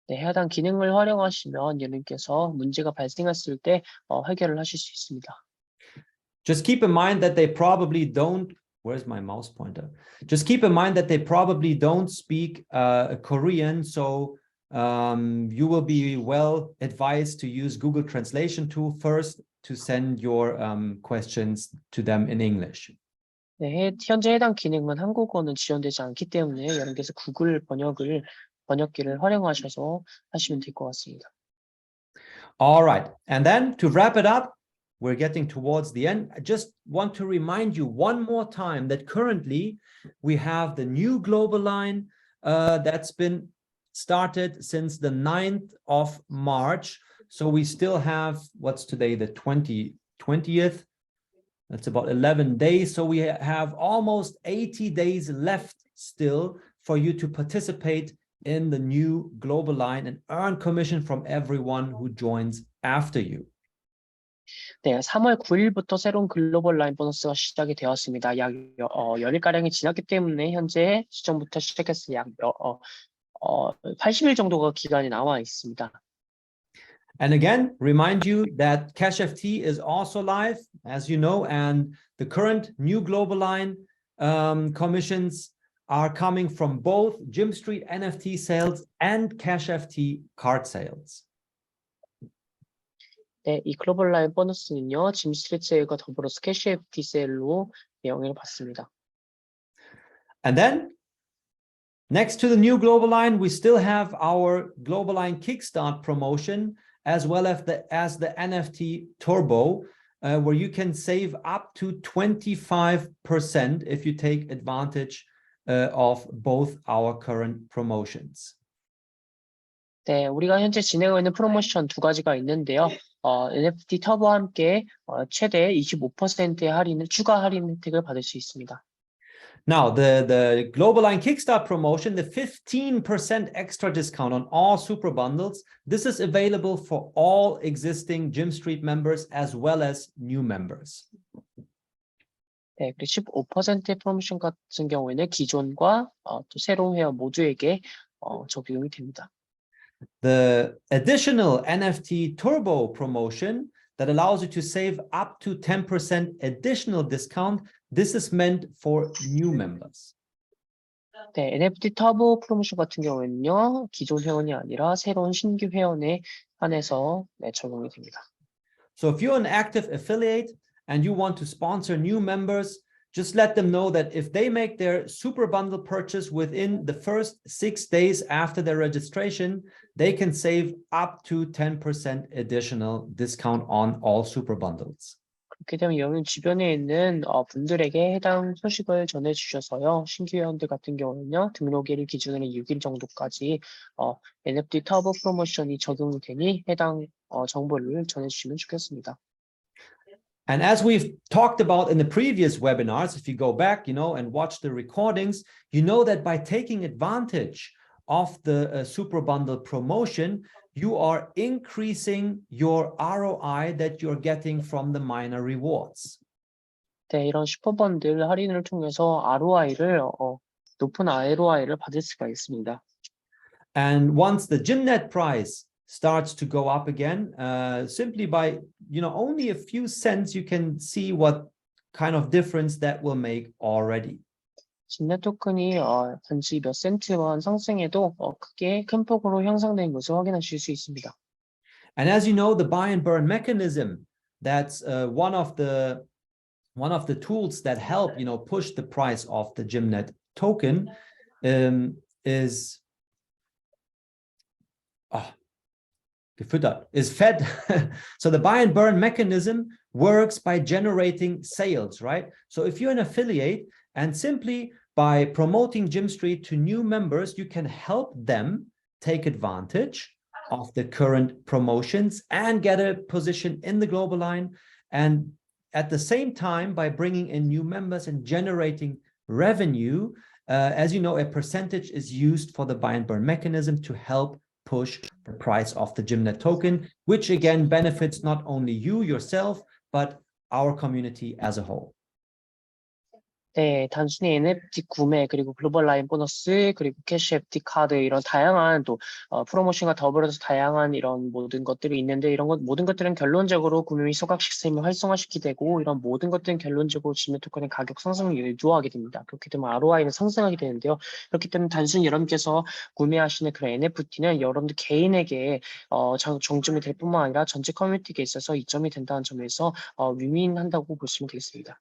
S2: 네, 해당 기능을 활용하시면 여러분께서 문제가 발생했을 때 해결을 하실 수 있습니다.
S1: Just keep in mind that they probably don't. Where's my mouse pointer? Just keep in mind that they probably don't speak Korean, so you will be well advised to use Google Translation tool first to send your questions to them in English.
S2: 네, 현재 해당 기능은 한국어는 지원되지 않기 때문에 여러분께서 구글 번역기를 활용하셔서 하시면 될 것 같습니다.
S1: All right, and then to wrap it up, we're getting towards the end. I just want to remind you one more time that currently we have the new global line that's been started since the 9th of March. So we still have, what's today, the 20th? That's about 11 days. So we have almost 80 days left still for you to participate in the new global line and earn commission from everyone who joins after you.
S2: 네, 3월 9일부터 새로운 글로벌 라인 보너스가 시작이 되었습니다. 약 열일가량이 지났기 때문에 현재 시점부터 시작해서 약 80일 정도가 기간이 남아 있습니다.
S1: And again, remind you that CashFT is also live, as you know, and the current new global line commissions are coming from both GYMSTREET NFT sales and CashFT card sales.
S2: 네, 이 글로벌 라인 보너스는요, 짐스트리트 세일과 더불어서 캐시FT 세일로 영향을 받습니다.
S1: And then, next to the new global line, we still have our global line kickstart promotion, as well as the NFT turbo, where you can save up to 25% if you take advantage of both our current promotions.
S2: 네, 우리가 현재 진행하고 있는 프로모션 두 가지가 있는데요. NFT 터보와 함께 최대 25%의 추가 할인 혜택을 받을 수 있습니다.
S1: Now, the Global Line Kickstart promotion, the 15% extra discount on all super bundles, this is available for all existing GYMSTREET members as well as new members.
S2: 네, 그리고 15%의 프로모션 같은 경우에는 기존과 또 새로운 회원 모두에게 적용이 됩니다.
S1: The additional NFT turbo promotion that allows you to save up to 10% additional discount, this is meant for new members.
S2: 네, NFT 터보 프로모션 같은 경우에는요, 기존 회원이 아니라 새로운 신규 회원에 한해서 적용이 됩니다.
S1: So if you're an active affiliate and you want to sponsor new members, just let them know that if they make their super bundle purchase within the first 6 days after their registration, they can save up to 10% additional discount on all super bundles.
S2: 그렇게 되면 여러분 주변에 있는 분들에게 해당 소식을 전해주셔서요. 신규 회원들 같은 경우는요. 등록일 기준으로 6일 정도까지 NFT 터보 프로모션이 적용이 되니 해당 정보를 전해주시면 좋겠습니다.
S1: And as we've talked about in the previous webinars, if you go back, and watch the recordings, you know that by taking advantage of the super bundle promotion, you are increasing your ROI that you're getting from the minor rewards.
S2: 네, 이런 슈퍼번들 할인을 통해서 높은 ROI를 받을 수가 있습니다.
S1: And once the Gymnet price starts to go up again, simply by only a few cents, you can see what kind of difference that will make already.
S2: 진내 토큰이 단지 몇 센트만 상승해도 크게 큰 폭으로 형성된 것을 확인하실 수 있습니다.
S1: And as you know, the buy and burn mechanism, that's one of the tools that help, you know, push the price of the GYMSTREET token is fed. So the buy and burn mechanism works by generating sales, right? So if you're an affiliate and simply by promoting GYMSTREET to new members, you can help them take advantage of the current promotions and get a position in the global line. And at the same time, by bringing in new members and generating revenue, as you know, a percentage is used for the buy and burn mechanism to help push the price of the GYMSTREET token, which again benefits not only you yourself, but our community as a whole.
S2: 네, 단순히 NFT 구매, 그리고 글로벌 라인 보너스, 그리고 CashFT 카드 이런 다양한 또 프로모션과 더불어서 다양한 이런 모든 것들이 있는데 이런 모든 것들은 결론적으로 구매 및 소각 시스템을 활성화시키게 되고 이런 모든 것들은 결론적으로 GYMSTREET 토큰의 가격 상승을 유도하게 됩니다. 그렇기 때문에 ROI는 상승하게 되는데요. 그렇기 때문에 단순히 여러분께서 구매하시는 그런 NFT는 여러분들 개인에게 정점이 될 뿐만 아니라 전체 커뮤니티에 있어서 이점이 된다는 점에서 위민한다고 보시면 되겠습니다.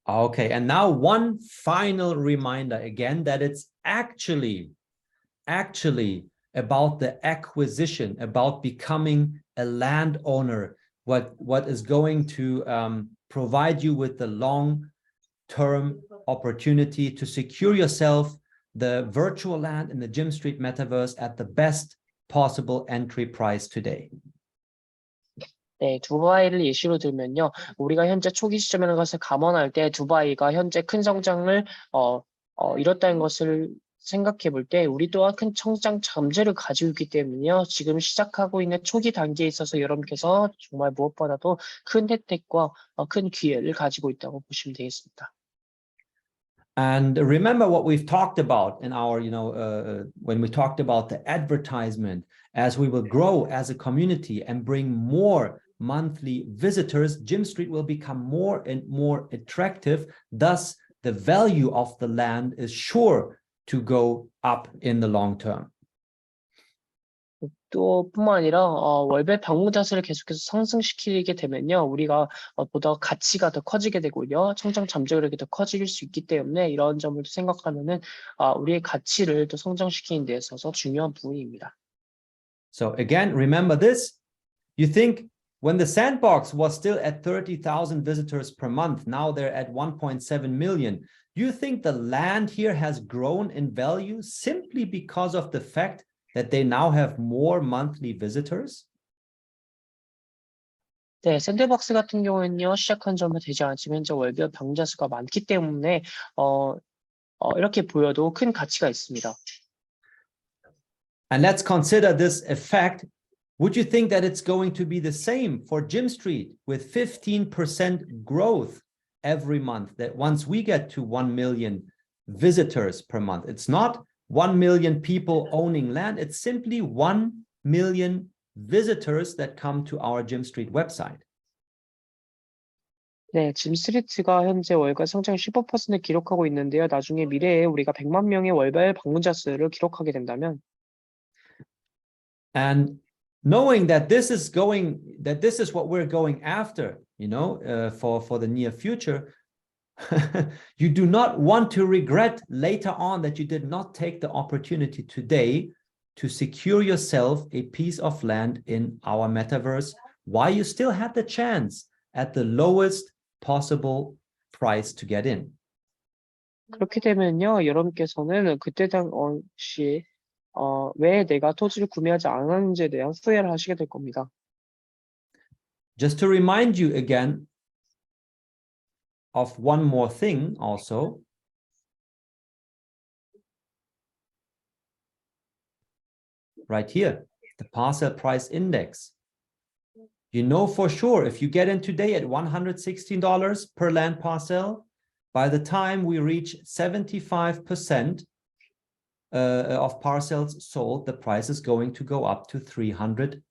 S1: Okay, and now one final reminder again that it's actually about the acquisition, about becoming a landowner, what is going to provide you with the long-term opportunity to secure yourself the virtual land in the GYMSTREET metaverse at the best possible entry price today.
S2: 네, 두바이를 예시로 들면요. 우리가 현재 초기 시점이라는 것을 감안할 때 두바이가 현재 큰 성장을 이뤘다는 것을 생각해 볼 때 우리 또한 큰 성장 잠재를 가지고 있기 때문에요. 지금 시작하고 있는 초기 단계에 있어서 여러분께서 정말 무엇보다도 큰 혜택과 큰 기회를 가지고 있다고 보시면 되겠습니다.
S1: And remember what we've talked about in our, when we talked about the advertisement, as we will grow as a community and bring more monthly visitors, GYMSTREET will become more and more attractive. Thus, the value of the land is sure to go up in the long term.
S2: 또 뿐만 아니라 월별 방문자 수를 계속해서 상승시키게 되면요. 우리가 보다 가치가 더 커지게 되고요. 성장 잠재력이 더 커질 수 있기 때문에 이런 점을 생각하면은 우리의 가치를 또 성장시키는 데 있어서 중요한 부분입니다.
S1: So again, remember this. You think when the sandbox was still at 30,000 visitors per month, now they're at 1.7 million. You think the land here has grown in value simply because of the fact that they now have more monthly visitors?
S2: 네, 샌드박스 같은 경우에는요, 시작한 지 얼마 되지 않지만 현재 월별 방문자 수가 많기 때문에 이렇게 보여도 큰 가치가 있습니다.
S1: And let's consider this effect. Would you think that it's going to be the same for GYMSTREET with 15% growth every month, that once we get to 1 million visitors per month, it's not 1 million people owning land, it's simply 1 million visitors that come to our GYMSTREET website.
S2: 네, GYMSTREET가 현재 월간 성장 15% 기록하고 있는데요. 나중에 미래에 우리가 100만 명의 월별 방문자 수를 기록하게 된다면
S1: And knowing that this is what we're going after, for the near future, you do not want to regret later on that you did not take the opportunity today to secure yourself a piece of land in our metaverse while you still had the chance at the lowest possible price to get in.
S2: 그렇게 되면요, 여러분께서는 그때 당시 왜 내가 토지를 구매하지 않았는지에 대한 후회를 하시게 될 겁니다.
S1: Just to remind you again of one more thing also. Right here, the parcel price index. You know for sure if you get in today at $116 per land parcel, by the time we reach 75% of parcels sold, the price is going to go up to $300.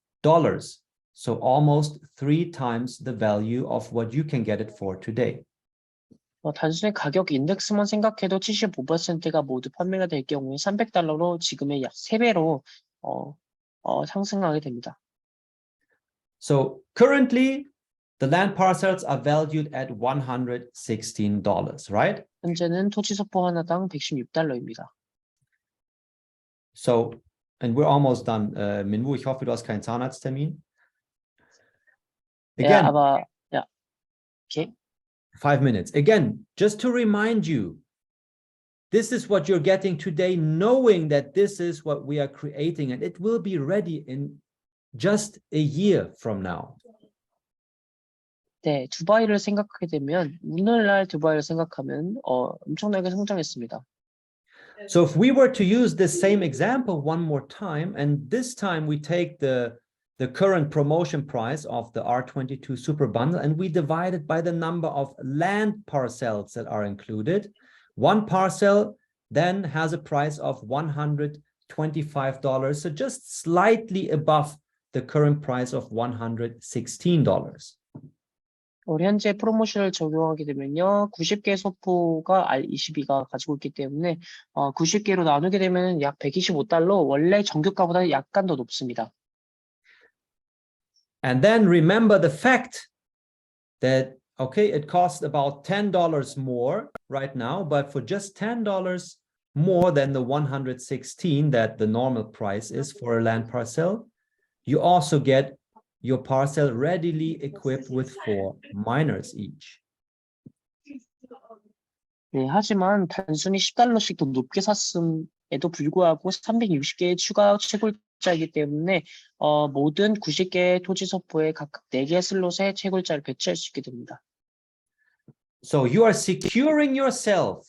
S1: So almost 3 times the value of what you can get it for today.
S2: 단순히 가격 인덱스만 생각해도 75%가 모두 판매가 될 경우에 $300로 지금의 약 3배로 상승하게 됩니다.
S1: So currently, the land parcels are valued at $116, right?
S2: 현재는 토지 소포 하나당 $116입니다.
S1: So, and we're almost done. Minwoo, ich hoffe, du hast keinen Zahnarzttermin. Again,
S2: okay.
S1: 5 minutes. Again, just to remind you, this is what you're getting today, knowing that this is what we are creating, and it will be ready in just a year from now.
S2: 네, 두바이를 생각하게 되면 오늘날 두바이를 생각하면 엄청나게 성장했습니다.
S1: So if we were to use this same example one more time, and this time we take the current promotion price of the R22 Super Bundle and we divide it by the number of land parcels that are included, one parcel then has a price of $125, so just slightly above the current price of $116.
S2: 우리 현재 프로모션을 적용하게 되면요, 90개 소포가 R22가 가지고 있기 때문에 90개로 나누게 되면 약 $125, 원래 정규가보다 약간 더 높습니다.
S1: And then remember the fact that, okay, it costs about $10 more right now, but for just $10 more than the 116 that the normal price is for a land parcel, you also get your parcel readily equipped with 4 miners each.
S2: 네, 하지만 단순히 $10씩 더 높게 샀음에도 불구하고 360개의 추가 채굴자이기 때문에 모든 90개의 토지 소포에 각각 4개의 슬롯에 채굴자를 배치할 수 있게 됩니다.
S1: So you are securing yourself,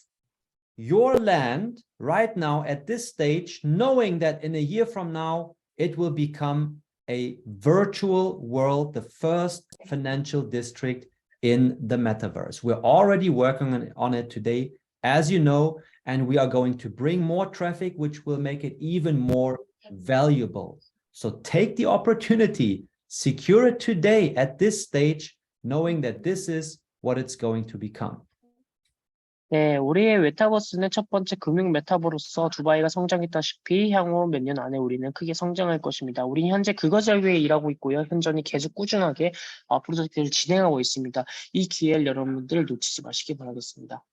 S1: your land right now at this stage, knowing that in a year from now, it will become a virtual world, the first financial district in the metaverse. We're already working on it today, as you know, and we are going to bring more traffic, which will make it even more valuable. So take the opportunity, secure it today at this stage, knowing that this is what it's going to become.
S2: 네, 우리의 메타버스는 첫 번째 금융 메타버로서 두바이가 성장했다시피 향후 몇 년 안에 우리는 크게 성장할 것입니다. 우리는 현재 그것을 위해 일하고 있고요. 현존이 계속 꾸준하게 프로젝트를 진행하고 있습니다. 이 기회를 여러분들 놓치지 마시기 바라겠습니다.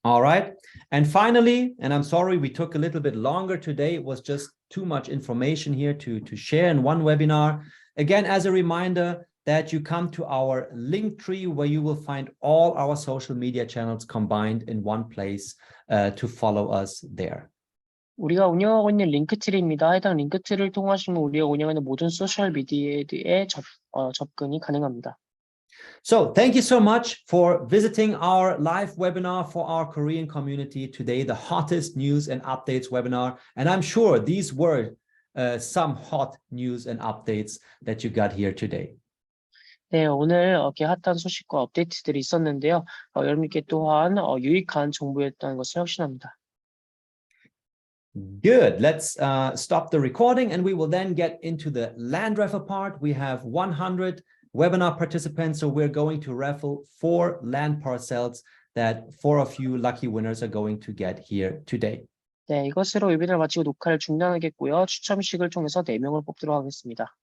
S1: All right. And finally, and I'm sorry we took a little bit longer today, it was just too much information here to share in one webinar. Again, as a reminder, that you come to our link tree where you will find all our social media channels combined in one place to follow us there.
S2: 우리가 운영하고 있는 링크트리입니다. 해당 링크트리를 통하시면 우리가 운영하는 모든 소셜 미디어에 접근이 가능합니다.
S1: So thank you so much for visiting our live webinar for our Korean community today, the hottest news and updates webinar. And I'm sure these were some hot news and updates that you got here today.
S2: 네, 오늘 이렇게 핫한 소식과 업데이트들이 있었는데요. 여러분께 또한 유익한 정보였다는 것을 확신합니다.
S1: Good. Let's stop the recording and we will then get into the land raffle part. We have 100 webinar participants, so we're going to raffle 4 land parcels that 4 of you lucky winners are going to get here today.
S2: 네, 이것으로 웨비나를 마치고 녹화를 중단하겠고요. 추첨식을 통해서 4명을 뽑도록 하겠습니다.